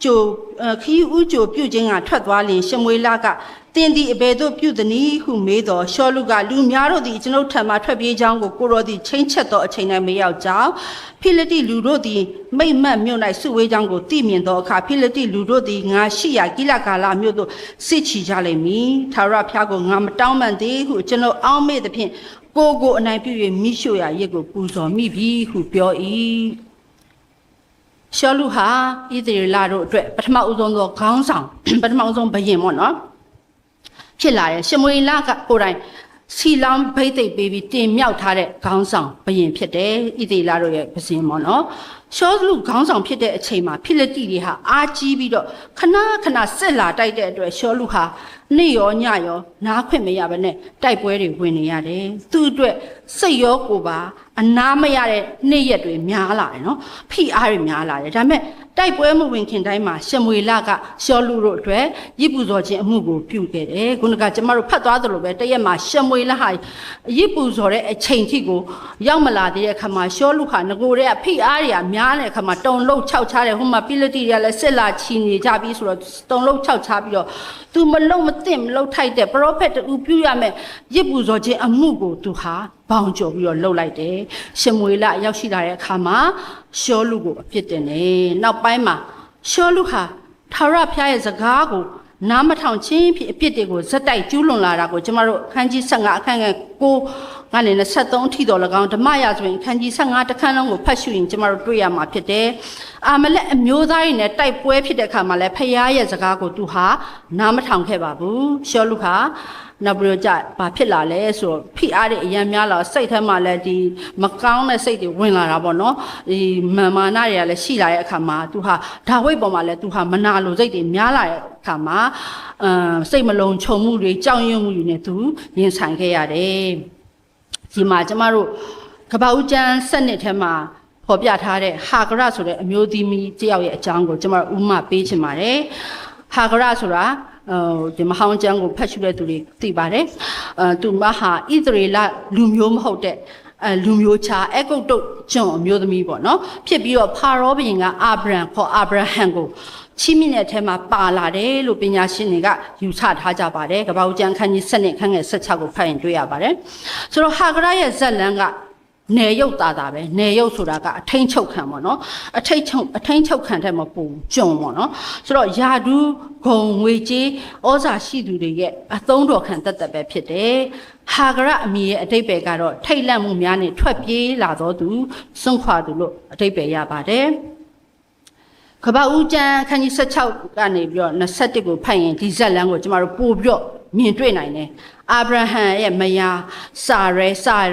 ကြိုခီးဥကြိုပြုတ်ခြင်းကထွက်သွားလင်ရှမွေလကတင်းဒီအဘယ်သို့ပြုသည်နည်းဟုမေးတော်ရှောလူကလူများတို့သည်ကျွန်ုပ်ထံမှထွက်ပြေးကြောင်းကိုကိုရောသည်ချင်းချက်သောအချိန်၌မရောက်ကြောင်းဖိလိတိလူတို့သည်မိတ်မတ်မြို့၌စုဝေးကြောင်းကိုသိမြင်သောအခါဖိလိတိလူတို့သည်ငါရှိရာကိလကာလမြို့သို့စစ်ချီကြလိမ့်မည်ထာဝရဘုရားကိုငါမတောင်းပန်သေးဟုကျွန်ုပ်အောက်မေ့သဖြင့်ကိုအနိုင်ပြု၍မိရှုရာရစ်ကိုပူဇော်မိပြီဟုပြော၏ရှောလူဟာဣသရေလတို့အတွက်ပထမဦးဆုံးသောခေါင်းဆောင်ပထမဦးဆုံးဘုရင်ပေါ့နော်ဖြစ်လာတယ်ရှမွေလကကိုယ်တိုင်စီလောင်းဘိတ်သိပ်ပေးပြီးတင်မြောက်ထားတဲ့ခေါင်းဆောင်ဘုရင်ဖြစ်တယ်ဣသရေလတို့ရဲ့ဘုရင်ပေါ့နော်ရှောလူခေါင်းဆောင်ဖြစ်တဲ့အချိန်မှာဖိလိတိတွေဟာအာကြီးပြီးတော့ခဏစစ်လာတိုက်တဲ့အတွက်ရှောလူဟာနေ့ရောညရောနားခွင့်မရဘဲနဲ့တိုက်ပွဲတွေဝင်နေရတယ်သူ့အတွက်စိတ်ရောကိုယ်ပါအနာမရတဲ့နေ့ရက်တွေများလာတယ်နော်ဖိအားတွေများလာတယ်ဒါပေမဲ့တိုက်ပွဲမဝင်ခင်တိုင်းမှာရှမွေလကရှောလူတို့အတွက်ရစ်ပူဇော်ခြင်းအမှုကိုပြုခဲ့တယ်ခုနကကျမတို့ဖတ်သွားသလိုပဲတရက်မှာရှမွေလဟာရစ်ပူဇော်တဲ့အချိန်ထိကိုရောက်မလာသေးတဲ့အခါမှာရှောလူဟာငကိုတဲ့ဖိအားတွေကများတဲ့အခါမှာတုံလုံးခြောက်ချတယ်ဟိုမှာပိလိတိတွေကလည်းစစ်လာချီနေကြပြီးဆိုတော့တုံလုံးခြောက်ချပြီးတော့သူမလုံးမသိမလုံးထိုက်တဲ့ပရောဖက်တူပြုရမယ်ရစ်ပူဇော်ခြင်းအမှုကိုသူဟာဘောင်ကျော်ပြီးတော့လှုပ်လိုက်တယ်ရှမွေလရောက်ရှိလာတဲ့အခါမှာရှောလူကိုအပြစ်တင်တယ်နောက်ပိုင်းမှာရှောလူဟာထာဝရဘုရားရဲ့စကားကိုနားမထောင်ခြင်းဖြစ်အပြစ်တွေကိုဇက်တိုက်ကျူးလွန်လာတာကိုကျမတို့အခန်းကြီး15အခန်းငယ်9ကနေ23အထိတော်၎င်းဓမ္မရာဆိုရင်အခန်းကြီး15တစ်ခန်းလုံးကိုဖတ်ရှုရင်ကျမတို့တွေ့ရမှာဖြစ်တယ်အာမလက်အမျိုးသားတွေနဲ့တိုက်ပွဲဖြစ်တဲ့အခါမှာလည်းဖခင်ရဲ့စကားကိုသူဟာနားမထောင်ခဲ့ပါဘူးရှောလူဟာနောက်ပြီးတော့ဘာဖြစ်လာလဲဆိုတော့ဖိအားတွေအများများလာစိတ်ထဲမှာလည်းဒီမကောင်းတဲ့စိတ်တွေဝင်လာတာပေါ့နော်ဒီမာနတွေကလည်းရှိလာတဲ့အခါမှာသူဟာဒါဝိဒ်ပေါ်မှာလည်းသူဟာမနာလိုစိတ်တွေများလာတဲ့အခါမှာစိတ်မလုံးခြုံမှုတွေကြောက်ရွံ့မှုတွေနဲ့သူရင်ဆိုင်ခဲ့ရတယ်ဒီမှာကျမတို့ကပ္ပဦးကျမ်း7နှစ်ထဲမှာဖော်ပြထားတဲ့ဟာဂရဆိုတဲ့အမျိုးသမီးတယောက်ရဲ့အကြောင်းကိုကျမတို့ဥမာပေးချင်ပါတယ်ဟာဂရဆိုတာဒီမဟောင်းကျမ်းကိုဖတ်ရှုတဲ့သူတွေသိပါတယ်သူမဟာဣသရေလလူမျိုးမဟုတ်တဲ့လူမျိုးခြားအဂုတ်တုတ်ကျွန်အမျိုးသမီးပေါ့နော်ဖြစ်ပြီးတော့ဖာရောဘုရင်ကအာဗြဟံကိုချီးမြှင့်တဲ့အထက်မှာပါလာတယ်လို့ပညာရှင်တွေကယူဆထားကြပါတယ်ကပ္ပဦးကျမ်းခန်းကြီး7နဲ့ခန်းငယ်16ကိုဖတ်ရင်တွေ့ရပါတယ်ဆိုတော့ဟာဂရရဲ့ဇက်လန်းကနေရုပ်တာပဲနေရုပ်ဆိုတာကအထိန်ချုပ်ခံပေါ့နော်အထိန်ချုပ်ခံတဲ့မပူကြုံပေါ့နော်ဆိုတော့ယာဒူးဂုံငွေကြေးဩဇာရှိသူတွေရဲ့အသုံးတော်ခံတတ်ပဲဖြစ်တယ်ဟာဂရအမည်ရဲ့အတိတ်ပဲကတော့ထိတ်လန့်မှုများနဲ့ထွက်ပြေးလာသောသူစွန့်ခွာသူလို့အတိတ်ပဲရပါတယ်ကပ္ပဦးကျမ်းခန်းကြီး16ကနေပြီးတော့21ကိုဖတ်ရင်ဒီဇက်လန်းကိုကျမတို့ပို့ပြီးတော့မြင်တွေ့နိုင်တယ်အာဗြဟံရဲ့မယားစာ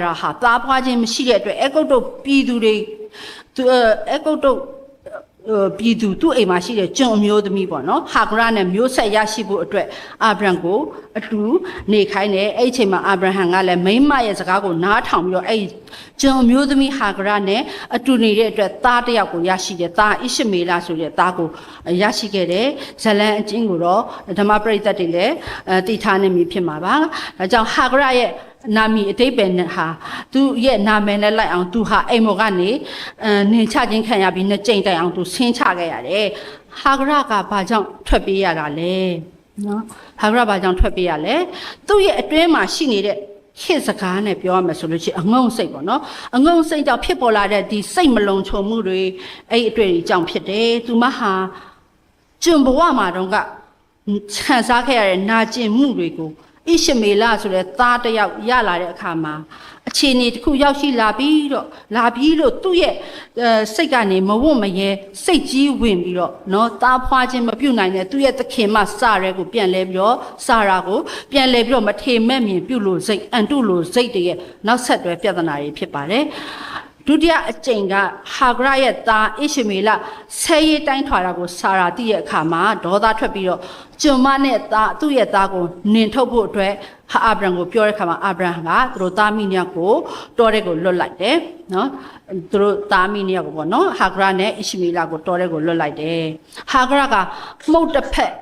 ရာဟာသားဖွားခြင်းမရှိတဲ့အတွက်အဂုတ်တုတ်ပြည်သူတွေအဂုတ်တုတ်ပြည်သူသူ့အိမ်မှာရှိတဲ့ကျွန်အမျိုးသမီးပေါ့နော်ဟာဂရနဲ့မျိုးဆက်ရရှိဖို့အတွက်အာဗြဟံကိုအတူနေခိုင်းတယ်အဲ့ဒီအချိန်မှာအာဗြဟံကလည်းမိန်းမရဲ့စကားကိုနားထောင်ပြီးတော့အဲ့ကျွန်အမျိုးသမီးဟာဂရနဲ့အတူနေတဲ့အတွက်သားတစ်ယောက်ကိုရရှိတယ်သားဣရှမေလဆိုတဲ့သားကိုရရှိခဲ့တယ်ဇလန်အချင်းကိုတော့ဓမ္မပရိသတ်တွေလည်းတည်ထားနေပြီဖြစ်မှာပါဒါကြောင့်ဟာဂရရဲ့နာမည်အတိတ်ပဲဟာသူရဲ့နာမည်နဲ့လိုက်အောင်သူဟာအိမ်မော်ကနေနေချခြင်းခံရပြီးနှစ်ကြိမ်တိုင်အောင်သူဆင်းချခဲ့ရတယ်ဟာဂရကဘာကြောင့်ထွက်ပြေးရတာလဲနော်ဟာဂရဘာကြောင့်ထွက်ပြေးရလဲသူ့ရဲ့အတွင်းမှာရှိနေတဲ့ခေတ်စကားနဲ့ပြောရမယ်ဆိုလို့ရှိရင်အငုံစိတ်ပေါ့နော်အငုံစိတ်ကြောင့်ဖြစ်ပေါ်လာတဲ့ဒီစိတ်မလုံခြုံမှုတွေအဲ့အတွေ့အကြုံဖြစ်တယ်သူမဟာကျွန်ဘဝမှာတော့ကခံစားခဲ့ရတဲ့နာကျင်မှုတွေကိုဣရှမေလဆိုတဲ့သားတစ်ယောက်ရလာတဲ့အခါမှာအခြေအနေတစ်ခုရောက်ရှိလာပြီးလို့သူ့ရဲ့စိတ်ကနေမဝတ်မရဲစိတ်ကြီးဝင်ပြီးတော့နော်သားဖွားခြင်းမပြုတ်နိုင်တဲ့သူ့ရဲ့သခင်မစရဲကိုပြန်လဲပြီးတော့စာရာကိုပြန်လဲပြီးတော့မထေမဲ့မြင်ပြုတ်လို့စိတ်အန်တုလို့စိတ်တရဲ့နောက်ဆက်တွဲပြဿနာတွေဖြစ်ပါတယ်ဒုတိယအကြိမ်ကဟာဂရရဲ့သားဣရှမေလဆဲရီတိုင်းထွာတာကိုစာရာသိရဲ့အခါမှာဒေါသထွက်ပြီးတော့ကျွန်မနဲ့သားသူ့ရဲ့သားကိုနင်ထုတ်ဖို့အတွက်အာဗြဟံကိုပြောတဲ့အခါမှာအာဗြဟံကသူတို့သားမိနှစ်ယောက်ကိုတောထဲကိုလွတ်လိုက်တယ်နော်သူတို့သားမိနှစ်ယောက်ကိုပေါ့နော်ဟာဂရနဲ့ဣရှမေလကိုတောထဲကိုလွတ်လိုက်တယ်ဟာဂရကမှုတ်တစ်ဖက်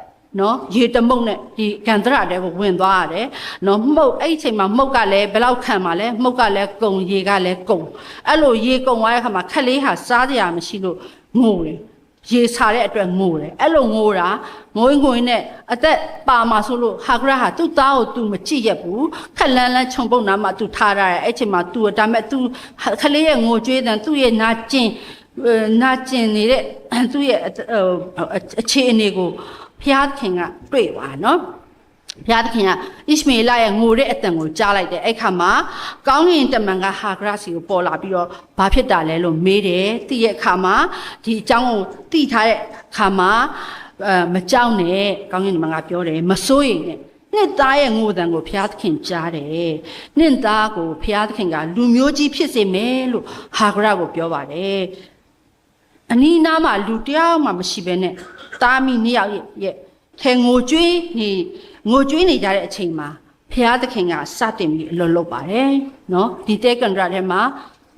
နော်ရေတမုတ်နဲ့ဒီကန္တရတဲကိုဝင်သွားရတယ်နော်မှုတ်အဲ့ဒီအချိန်မှာမှုတ်ကလည်းဘယ်လောက်ခံပါလဲမှုတ်ကလည်းကုံရေကလည်းကုံအဲ့လိုရေကုံသွားတဲ့အခါမှာခက်လေးဟာစားကြရမရှိလို့ငိုတယ် ရေစားတဲ့အတွက်ငိုတယ်အဲ့လိုငိုတာငိုရင်နဲ့အသက်ပါမှာဆိုလို့ဟာဂရဟာသူ့သားကိုသူမကြည့်ရဘူးခက်လန်းလန်းခြုံပုတ်နာမှာသူထားရတယ်အဲ့ချိန်မှာသူဒါမဲ့သူခလေးရဲ့ငိုကြွေးတဲ့သူ့ရဲ့နာကျင်နေတဲ့သူ့ရဲ့အခြေအနေကိုဘုရားခင်ကတွေ့ပါနော်ဘုရားသခင်ကဣရှမေလရဲ့ငိုတဲ့အတန်ကိုကြားလိုက်တယ်အဲ့ခါမှာကောင်းကင်တမန်ကဟာဂရစီကိုပေါ်လာပြီးတော့ဘာဖြစ်တာလဲလို့မေးတယ်သိရဲ့အခါမှာဒီအကြောင်းကိုသိထားတဲ့အခါမှာမကြောက်နဲ့ကောင်းကင်တမန်ကပြောတယ်မစိုးရိမ်နဲ့နှစ်သားရဲ့ငိုတန်ကိုဘုရားသခင်ကြားတယ်နှစ်သားကိုဘုရားသခင်ကလူမျိုးကြီးဖြစ်စေမယ်လို့ဟာဂရကိုပြောပါတယ်အနီးနားမှာလူတယောက်မှမရှိဘဲနဲ့တားမိနှစ်ယောက်ရဲ့ခဲငိုကြွေးနေကြတဲ့အချိန်မှာဘုရားသခင်ကစတင်ပြီးအလွတ်လုပ်ပါတယ်နော်ဒီတဲကန်ဒရာထဲမှာ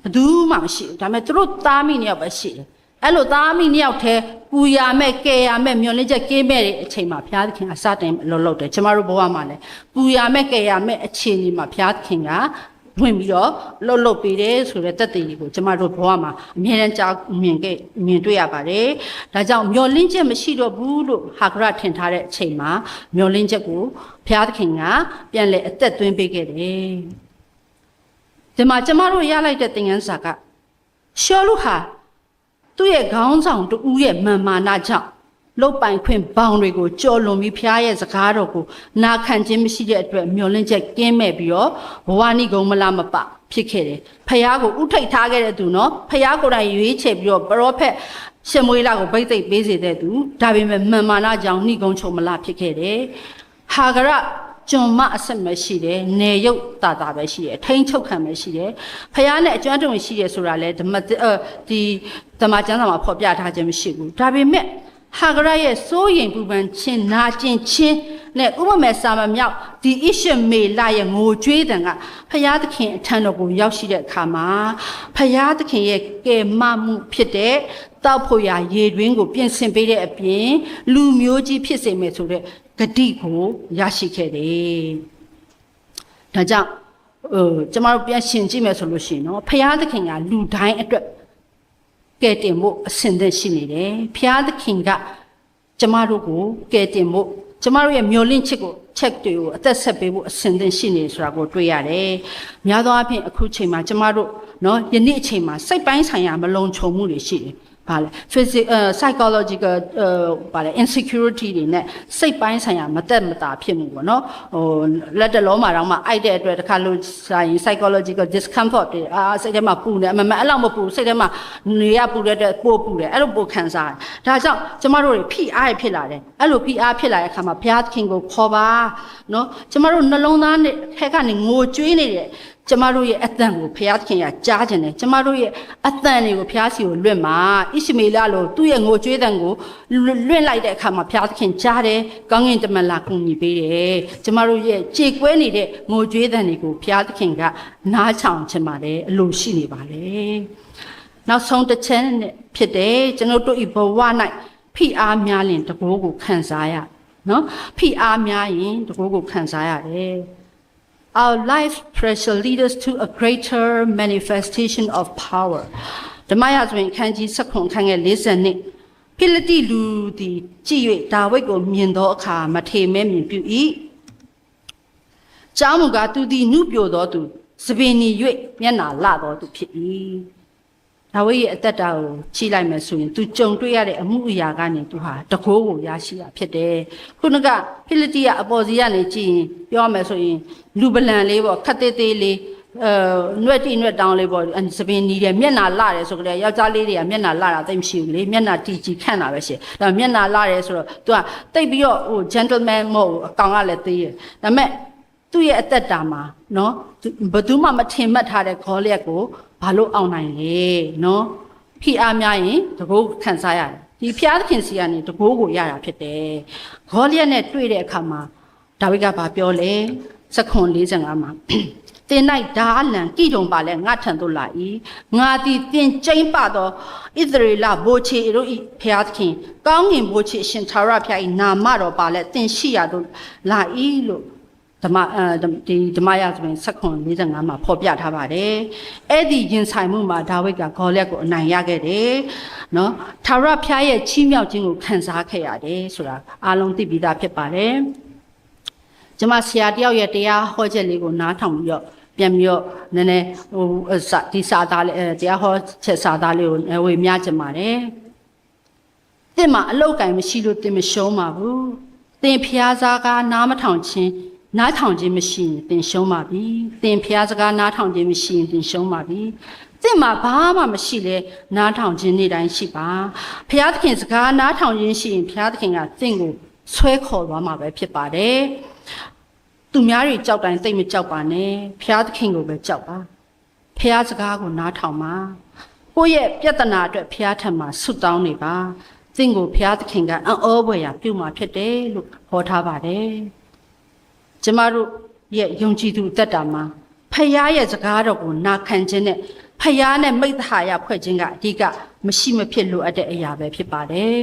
ဘယ်သူမှမရှိဘူးဒါပေမဲ့သူတို့သားမိနှစ်ယောက်ပဲရှိတယ်အဲ့လိုသားမိနှစ်ယောက်ထဲပူရမဲ့ကယ်ရမဲ့မျောလင်းချက်ကင်းမဲ့တဲ့အချိန်မှာဘုရားသခင်ကစတင်အလွတ်လုပ်တယ်ကျမတို့ဘဝမှာလည်းပူရမဲ့ကယ်ရမဲ့အခြေအနေမှာဘုရားသခင်ကဝင်ပြီးတော့လှုပ်ပေးတယ်ဆိုတဲ့တက်တည်ကိုကျမတို့ဘဝမှာအမြဲတမ်းကြားမြင်တွေ့ရပါတယ်။ဒါကြောင့်မျောလင်းချက်မရှိတော့ဘူးလို့ဟာဂရထင်ထားတဲ့အချိန်မှာမျောလင်းချက်ကိုဘုရားသခင်ကပြန်လည်အသက်သွင်းပေးခဲ့တယ်။ဒီမှာကျမတို့ရလိုက်တဲ့သင်ခန်းစာကရှောလုဟာသူ့ရဲ့ခေါင်းဆောင်တူဦးရဲ့မာမာနကြောင့်လုတ်ပိုင်ခွင့်ဘောင်တွေကိုကြော်လွန်ပြီးဖျားရဲ့စကားတော်ကိုနာခံခြင်းမရှိတဲ့အတွက်မျောလင့်ချက်ကင်းမဲ့ပြီးတော့ဘဝနိဂုံမလားမပဖြစ်ခဲ့တယ်။ဖျားကိုဥထိတ်ထားခဲ့တဲ့သူနော်ဖျားကိုယ်တိုင်ရွေးချယ်ပြီးတော့ပရောဖက်ရှမွေလကိုဗိတ်သိက်ပေးစေတဲ့သူဒါပေမဲ့မှန်မာနကြောင့်နိဂုံချုံမလားဖြစ်ခဲ့တယ်။ဟာဂရကျွန်မအဆက်မရှိတယ်။နေရုပ်တာပဲရှိတယ်။ထိန်းချုပ်ခံပဲရှိတယ်။ဖျားနဲ့အကျွမ်းတုံရှိတယ်ဆိုတာလဲဒီဓမ္မကျမ်းစာမှာဖော်ပြထားခြင်းမရှိဘူး။ဒါပေမဲ့ဟာဂရရဲ့စိုးရိမ်ပူပန်ခြင်းနာကျင်ခြင်းနဲ့ဥပမာစာမမြောက်ဒီဣရှမေလရဲ့ငိုကြွေးတံကဖယားသခင်အထံတော်ကိုရောက်ရှိတဲ့အခါမှာဖယားသခင်ရဲ့ကယ်မမှုဖြစ်တဲ့တောက်ဖို့ရာရေတွင်းကိုပြင်ဆင်ပေးတဲ့အပြင်လူမျိုးကြီးဖြစ်စေမယ်ဆိုတဲ့ဂတိကိုရရှိခဲ့တယ်။ဒါကြောင့်ကျမတို့ပြန်ရှင်းကြည့်မယ်ဆိုလို့ရှိရင်နော်ဖယားသခင်ကလူတိုင်းအတွက်ကဲတင်ဖို့အစဉ်သင့်ရှိနေတယ်။ဖျားသခင်ကကျမတို့ကိုကဲတင်ဖို့ကျမတို့ရဲ့မျောလင့်ချက်တွေကိုအသက်ဆက်ပေးဖို့အစဉ်သင့်ရှိနေဆိုတာကိုတွေ့ရတယ်။များသောအားဖြင့်အခုချိန်မှာကျမတို့နော်ယနေ့အချိန်မှာစိတ်ပိုင်းဆိုင်ရာမလုံခြုံမှုတွေရှိတယ်။ဘာလဲ psychological ဘာလဲ insecurity တွေနဲ့စိတ်ပိုင်းဆိုင်ရာမတက်မတာဖြစ်မှုပေါ့နော်လက်တလုံးမှာတော့မှအိုက်တဲ့အတွက်တစ်ခါလို့ဆိုင် psychological discomfort တွေစိတ်ထဲမှာပူနေအမှန်အဲ့လောက်မပူစိတ်ထဲမှာနေရပူတဲ့အတွက်ပို့ပူတယ်အဲ့လိုပို့ခံစားတယ်ဒါကြောင့်ကျမတို့တွေဖိအားဖြစ်လာတယ်အဲ့လိုဖိအားဖြစ်လာတဲ့အခါမှာဘုရားသခင်ကိုခေါ်ပါနော်ကျမတို့နှလုံးသားနဲ့ထက်ကနေငိုကြွေးနေတယ်ကျမတို့ရဲ့အသံကိုဘုရားသခင်ကကြားခြင်းတယ်ကျမတို့ရဲ့အသံတွေကိုဘုရားစီကိုလွတ်မှာဣရှမေလလိုသူ့ရဲ့ငိုကြွေးတံကိုလွတ်လိုက်တဲ့အခါမှာဘုရားသခင်ကြားတယ်ကောင်းကင်တမန်လာကူညီပေးတယ်ကျမတို့ရဲ့ကြေကွဲနေတဲ့ငိုကြွေးတံတွေကိုဘုရားသခင်ကနားချောင်ခြင်းပါတယ်အလိုရှိနေပါလေနောက်ဆုံးတစ်ချက်နဲ့ဖြစ်တယ်ကျွန်တော်တို့ဤဘဝ၌ဖိအားများရင်တကိုးကိုခံစားရနော်ဖိအားများရင်တကိုးကိုခံစားရတယ် Our life pressure leads us to a greater manifestation of power. ဓမ္မရာဇဝင်ခန်းကြီး7ခန်းငယ်40နှစ်ဖိလိတိလူသည်ကြည်၍ဒါဝိဒ်ကိုမြင်သောအခါမထေမဲမြင်ပြု၏။ကြောင်းမူကားသူသည်နုပြိုသောသူစပင်နီ၍မျက်နာလသောသူဖြစ်၏။ဒါဝိဒ်ရဲ့အသက်တာကိုချိလိုက်မယ်ဆိုရင်သူကြုံတွေ့ရတဲ့အမှုအရာကနေသူဟာတကိုးကိုရရှိတာဖြစ်တယ်။ခုနကဖိလိတိကအပေါ်စီကနေကြည့်ရင်ပြောမယ်ဆိုရင်လူပလန်လေးပေါ့ခက်သေးသေးလေးနွက်တိနွက်တောင်းလေးပေါ့စပင်နီးတယ်မျက်နာလာတယ်ဆိုကြတယ်ယောက်ျားလေးတွေကမျက်နာလာတာသိမရှိဘူးလေမျက်နာတီကြီးခန့်တာပဲရှင်ဒါမျက်နာလာတယ်ဆိုတော့ तू ကတိတ်ပြီးတော့ဟို gentleman မဟုတ်အကောင်ကလည်းသေးတယ်ဒါပေမဲ့သူ့ရဲ့အသက်တာမှာနော်ဘယ်သူမှမထင်မှတ်ထားတဲ့ခေါ်လျက်ကိုဘာလို့အောင်နိုင်လဲနော်ဖိအားများရင်တကိုးခံစားရတယ်ဒီဖျားသခင်စီကနေတကိုးကိုရတာဖြစ်တယ်ခေါ်လျက်နဲ့တွေ့တဲ့အခါမှာဒါဝိဒ်ကဘာပြောလဲ7:45မှာတင်၌ဓာလံကိတုံပါလဲငါထံသို့လာ၏ငါသည်တင်ကျိမ့်ပသောဣသရေလဘိုးချေတို့၏ဖျားသခင်ကောင်းငင်ဘိုးချေရှင်သာရဖျား၏နာမတော်ပါလဲတင်ရှိရသို့လာ၏လို့ ဓမ္မဒီဓမ္မရာဇဝင်7:45မှာဖော်ပြထားပါတယ်အဲ့ဒီရင်ဆိုင်မှုမှာဒါဝိဒ်ကဂေါလိယကိုအနိုင်ရခဲ့တယ်နော်ထာဝရဘုရားရဲ့ချီးမြှောက်ခြင်းကိုခံစားခဲ့ရတယ်ဆိုတာအားလုံးသိပြီးသားဖြစ်ပါတယ်ကျမဆရာတယောက်ရဲ့တရားဟောချက်လေးကိုနားထောင်ပြီးတော့ပြန်ပြီးတော့နည်းနည်းဒီစာသားလေးတရားဟောချက်စာသားလေးကိုဝေမျှချင်ပါတယ်သင်မှာအလောက်ကင်မရှိလို့သင်မရှုံးပါဘူးသင်ဖျားစားကားနားမထောင်ခြင်းနားထောင်ခြင်းမရှိရင်သင်ရှုံးပါပြီသင်ဖျားစကားနားထောင်ခြင်းမရှိရင်သင်ရှုံးပါပြီသင်မှာဘာမှမရှိလဲနားထောင်ခြင်းနေ့တိုင်းရှိပါဖျားသခင်စကားနားထောင်ခြင်းရှိရင်ဖျားသခင်ကသင်ကိုဆွဲခေါ်သွားမှာပဲဖြစ်ပါတယ်သူများတွေကြောက်တိုင်းသိမကြောက်ပါနဲ့ဖျားသခင်ကိုပဲကြောက်ပါဖျားစကားကိုနားထောင်ပါကိုယ့်ရဲ့ပြဿနာအတွက်ဖျားထံမှာဆုတောင်းနေပါသင်ကိုဖျားသခင်ကအံ့ဩဖွယ်ရာပြုမှာဖြစ်တယ်လို့ဟောထားပါတယ်ကျမတို့ရဲ့ယုံကြည်သူအသက်တာမှာဖခင်ရဲ့စကားတော်ကိုနာခံခြင်းနဲ့ဖခင်နဲ့မိတ္တဟာယဖွဲ့ခြင်းကအဓိကမရှိမဖြစ်လိုအပ်တဲ့အရာပဲဖြစ်ပါတယ်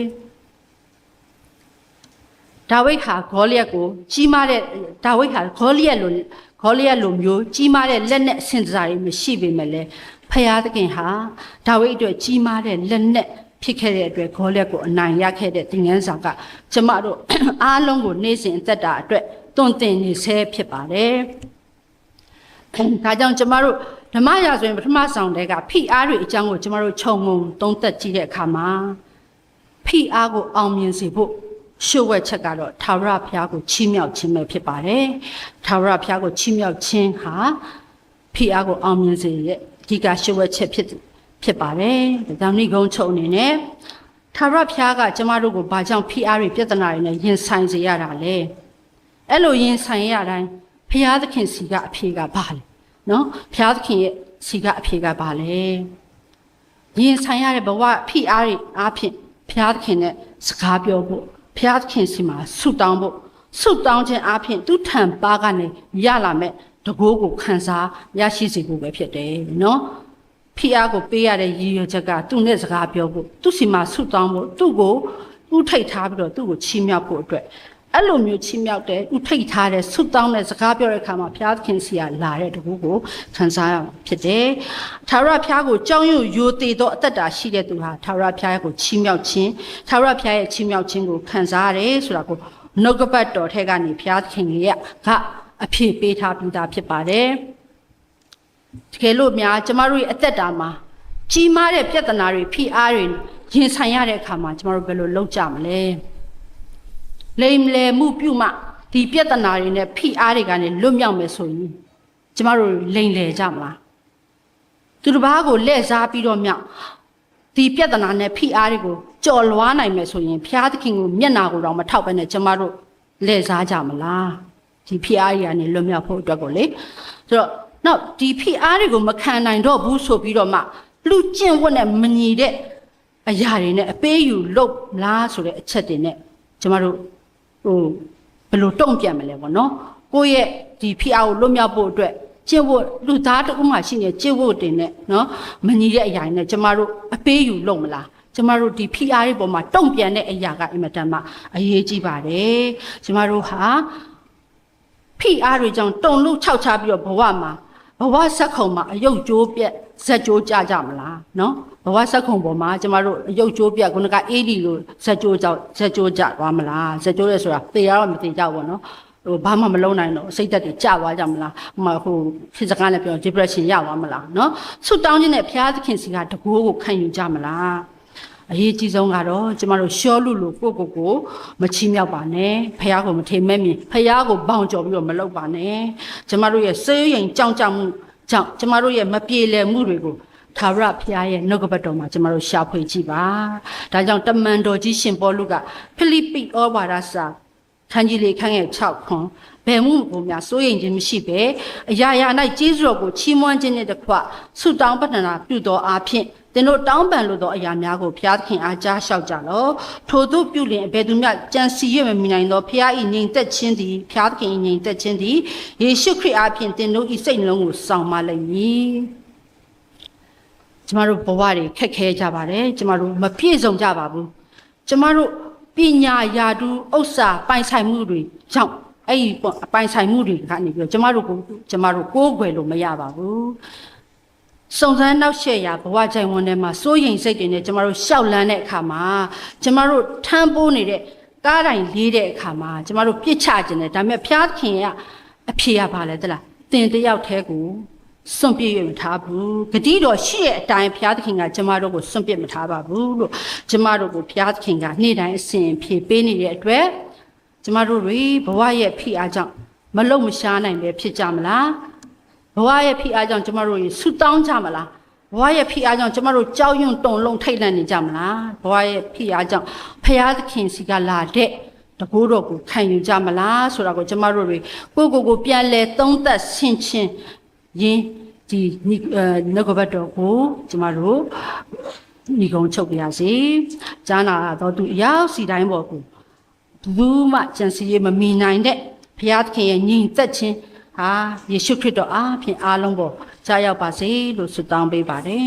ဒါဝိဒ်ဟာဂေါလိယကိုကြီးမားတဲ့ဒါဝိဒ်ဟာဂေါလိယလိုမျိုးကြီးမားတဲ့လက်နဲ့အစဉ်တစားတွေမရှိပေမဲ့လည်းဖခင်သခင်ဟာဒါဝိဒ်အတွက်ကြီးမားတဲ့လက်နဲ့ဖြစ်ခဲ့တဲ့အတွက်ဂေါလိယကိုအနိုင်ရခဲ့တဲ့သင်ခန်းစာကကျမတို့အားလုံးကိုနေ့စဉ်အသက်တာအတွက်တွန့်တင်နေဆဲဖြစ်ပါတယ်။ဒါကြောင့်ကျမတို့ဓမ္မရာဇဝင်ပထမဆောင်တဲ့ကဖိအားတွေအကြောင်းကိုကျမတို့ခြုံငုံသုံးသပ်ကြည့်တဲ့အခါမှာဖိအားကိုအောင်မြင်စေဖို့ရှုပ်ဝက်ချက်ကတော့ထာဝရဘုရားကိုချီးမြှောက်ခြင်းပဲဖြစ်ပါတယ်။ထာဝရဘုရားကိုချီးမြှောက်ခြင်းဟာဖိအားကိုအောင်မြင်စေတဲ့အဓိကရှုပ်ဝက်ချက်ဖြစ်ပါတယ်။ဒါကြောင့်ဏိဂုံးချုပ်အနေနဲ့ထာဝရဘုရားကကျမတို့ကိုဘာကြောင့်ဖိအားတွေပြဿနာတွေနဲ့ရင်ဆိုင်စေရတာလဲ။အဲ့လိုရင်ဆိုင်ရတိုင်းဘုရားသခင်စီကအဖြေကဘာလဲနော်ဘုရားသခင်ရဲ့စီကအဖြေကဘာလဲရင်ဆိုင်ရတဲ့ဘဝဖိအားတွေအားဖြင့်ဘုရားသခင်နဲ့စကားပြောဖို့ဘုရားသခင်စီမှာဆုတောင်းဖို့ဆုတောင်းခြင်းအားဖြင့်သူထံပါကနေရလာမဲ့တကိုးကိုခံစားရရှိစေဖို့ပဲဖြစ်တယ်နော်ဖိအားကိုပေးရတဲ့ရည်ရွယ်ချက်ကသူ့နဲ့စကားပြောဖို့သူ့စီမှာဆုတောင်းဖို့သူ့ကိုဥထိတ်ထားပြီးတော့သူ့ကိုချီးမြှောက်ဖို့အတွက်အဲ့လိုမျိုးချီးမြှောက်တဲ့ဥထိတ်ထားတဲ့ဆုတောင်းတဲ့စကားပြောတဲ့အခါမှာဘုရားသခင်စီကလာတဲ့တကူကိုခံစားရမှာဖြစ်တယ်။ထာဝရဘုရားကိုကြောင်းရွံ့ယိုသေသောအသက်တာရှိတဲ့သူဟာထာဝရဘုရားကိုချီးမြှောက်ခြင်းထာဝရဘုရားရဲ့ချီးမြှောက်ခြင်းကိုခံစားရတယ်ဆိုတာကိုနှုတ်ကပတ်တော်ထဲကနေဘုရားသခင်ကအဖြေပေးထားပြီးသားဖြစ်ပါတယ်။တကယ်လို့များကျမတို့ရဲ့အသက်တာမှာကြီးမားတဲ့ပြဿနာတွေဖိအားတွေရင်ဆိုင်ရတဲ့အခါမှာကျမတို့ဘယ်လိုလုပ်ကြမလဲ။လိမ်လည်မှုပြုမှဒီပြဿနာတွေနဲ့ဖိအားတွေကနေလွတ်မြောက်မယ်ဆိုရင်ကျမတို့လိမ်လည်ကြမလားသူတစ်ပါးကိုလှည့်စားပြီးတော့မြောက်ဒီပြဿနာနဲ့ဖိအားတွေကိုကြော်လွားနိုင်မယ်ဆိုရင်ဘုရားသခင်ကိုမျက်နာကိုတော့မထောက်ဘဲနဲ့ကျမတို့လှည့်စားကြမလားဒီဖိအားတွေကနေလွတ်မြောက်ဖို့အတွက်ကိုလေဆိုတော့နောက်ဒီဖိအားတွေကိုမခံနိုင်တော့ဘူးဆိုပြီးတော့မှလူကျင့်ဝတ်နဲ့မညီတဲ့အရာတွေနဲ့အပေးယူလုပ်လားဆိုတဲ့အချက်တွေနဲ့ကျမတို့ဘယ်လိုတုံ့ပြန်မလဲပေါ့နော်ကိုယ့်ရဲ့ဒီဖိအားကိုလွတ်မြောက်ဖို့အတွက်ကျင့်ဖို့လူသားတဦးမှရှိနေကျင့်ဖို့တင်နဲ့နော်မညီတဲ့အရာတွေနဲ့ကျမတို့အပေးယူလုပ်မလားကျမတို့ဒီဖိအားတွေပေါ်မှာတုံ့ပြန်တဲ့အရာကအင်မတန်မှအရေးကြီးပါတယ်ကျမတို့ဟာဖိအားတွေကြောင့်တုံလို့ခြောက်ချပြီးတော့ဘဝမှာဘဝဆက်ခုံမှာအယုတ်ကျိုးပြက်ဇက်ကျိုးကြမလားနော်ဘဝဆက်ခုံပေါ်မှာကျမတို့အယုတ်ကျိုးပြက်ခုနကအေးလီလိုဇက်ကျိုးကြသွားမလားဇက်ကျိုးလဲဆိုတာသေရတော့မသေကြဘူးနော်ဘာမှမလုံးနိုင်တော့စိတ်သက်တွေကြသွားကြမလားဟိုဖြစ်စကားနဲ့ပြော depression ရသွားမလားနော်ဆွတောင်းခြင်းနဲ့ဘုရားသခင်စီကတကူကိုခံယူကြမလားအရေးကြီးဆုံးကတော့ကျမတို့ရှောလူလိုကိုမချီးမြှောက်ပါနဲ့ဖះကိုမထေမဲ့မြင်ဖះကိုဘောင်ကျော်ပြီးတော့မလုပ်ပါနဲ့ကျမတို့ရဲ့စေးရင်ကြောက်မှုကြောင့်ကျမတို့ရဲ့မပြေလည်မှုတွေကိုထာဝရဘုရားရဲ့နှုတ်ကပတ်တော်မှာကျမတို့ရှာဖွေကြည့်ပါဒါကြောင့်တမန်တော်ကြီးရှင်ပေါလုကဖိလိပ္ပိဩဝါဒစာခန်းကြီးလေးခန်းငယ်6ခွန်ဘယ်မှုကိုများစိုးရိမ်ခြင်းမရှိပဲအရာရာ၌ကျေးဇူးတော်ကိုချီးမွမ်းခြင်းနှင့်တကွဆုတောင်းပတနာပြုသောအားဖြင့်သင်တို့တောင်းပန်လိုသောအရာများကိုဘုရားသခင်အားကြားလျှောက်ကြလော့ထို့သို့ပြုလျင်ဘယ်သူမျှကြံစီရမမီနိုင်သောဘုရား၏ငြိမ်သက်ခြင်းသည်ဘုရားသခင်၏ငြိမ်သက်ခြင်းသည်ယေရှုခရစ်အားဖြင့်သင်တို့၏စိတ်နှလုံးကိုဆောင်မလိမ့်မည်ကျမတို့ဘဝတွေခက်ခဲကြပါတယ်ကျမတို့မပြည့်စုံကြပါဘူးကျမတို့ပညာယာတုဥစ္စာပိုင်ဆိုင်မှုတွေကြောင့် အဲ့ဒီအပိုင်ဆိုင်မှုတွေကနေပြီးတော့ကျမတို့ကိုးကွယ်လို့မရပါဘူးစုံစမ်းနောက်ရှက်ရာဘဝကြိုင်ဝန်ထဲမှာစိုးရိမ်စိတ်တွေနဲ့ကျမတို့ရှောက်လန်းတဲ့အခါမှာကျမတို့ထမ်းပိုးနေတဲ့ကားတိုင်းလေးတဲ့အခါမှာကျမတို့ပြစ်ချခြင်းနဲ့ဒါပေမဲ့ဘုရားသခင်ကအဖြေရပါလေသလားသင်တယောက်တည်းကိုစွန့်ပစ်ရမထားဘူးဂတိတော်ရှိတဲ့အတိုင်းဘုရားသခင်ကကျမတို့ကိုစွန့်ပစ်မထားပါဘူးလို့ကျမတို့ကိုဘုရားသခင်ကနေ့တိုင်းအစဉ်ဖြေပေးနေတဲ့အတွက်ကျမတို့တွေဘဝရဲ့ဖိအားကြောင့်မလုံမရှားနိုင်ပဲဖြစ်ကြမလားဘဝရဲ့ဖိအားကြောင့်ကျမတို့ဆူတောင်းကြမလားဘဝရဲ့ဖိအားကြောင့်ကျမတို့ကြောက်ရွံ့တုန်လှုပ်ထိတ်လန့်နေကြမလားဘဝရဲ့ဖိအားကြောင့်ဘုရားသခင်စီကလာတဲ့တကူတော်ကိုခံယူကြမလားဆိုတာကိုကျမတို့တွေကိုပြန်လဲသုံးသပ်ဆင်ခြင်ရင်းဒီနှုတ်ကပတ်တော်ကိုကျမတို့ညီကုန်းချုပ်ပြရစီဈာနာတော်သူအရောက်စီတိုင်းပေါ်ကိုဘူးမှကြံစီရမမီနိုင်တဲ့ဘုရားသခင်ရဲ့ညီသက်ခြင်းဟာယေရှုခရစ်တော်အားဖြင့်အားလုံးပေါ်ကြားရောက်ပါစေလို့ဆုတောင်းပေးပါတယ်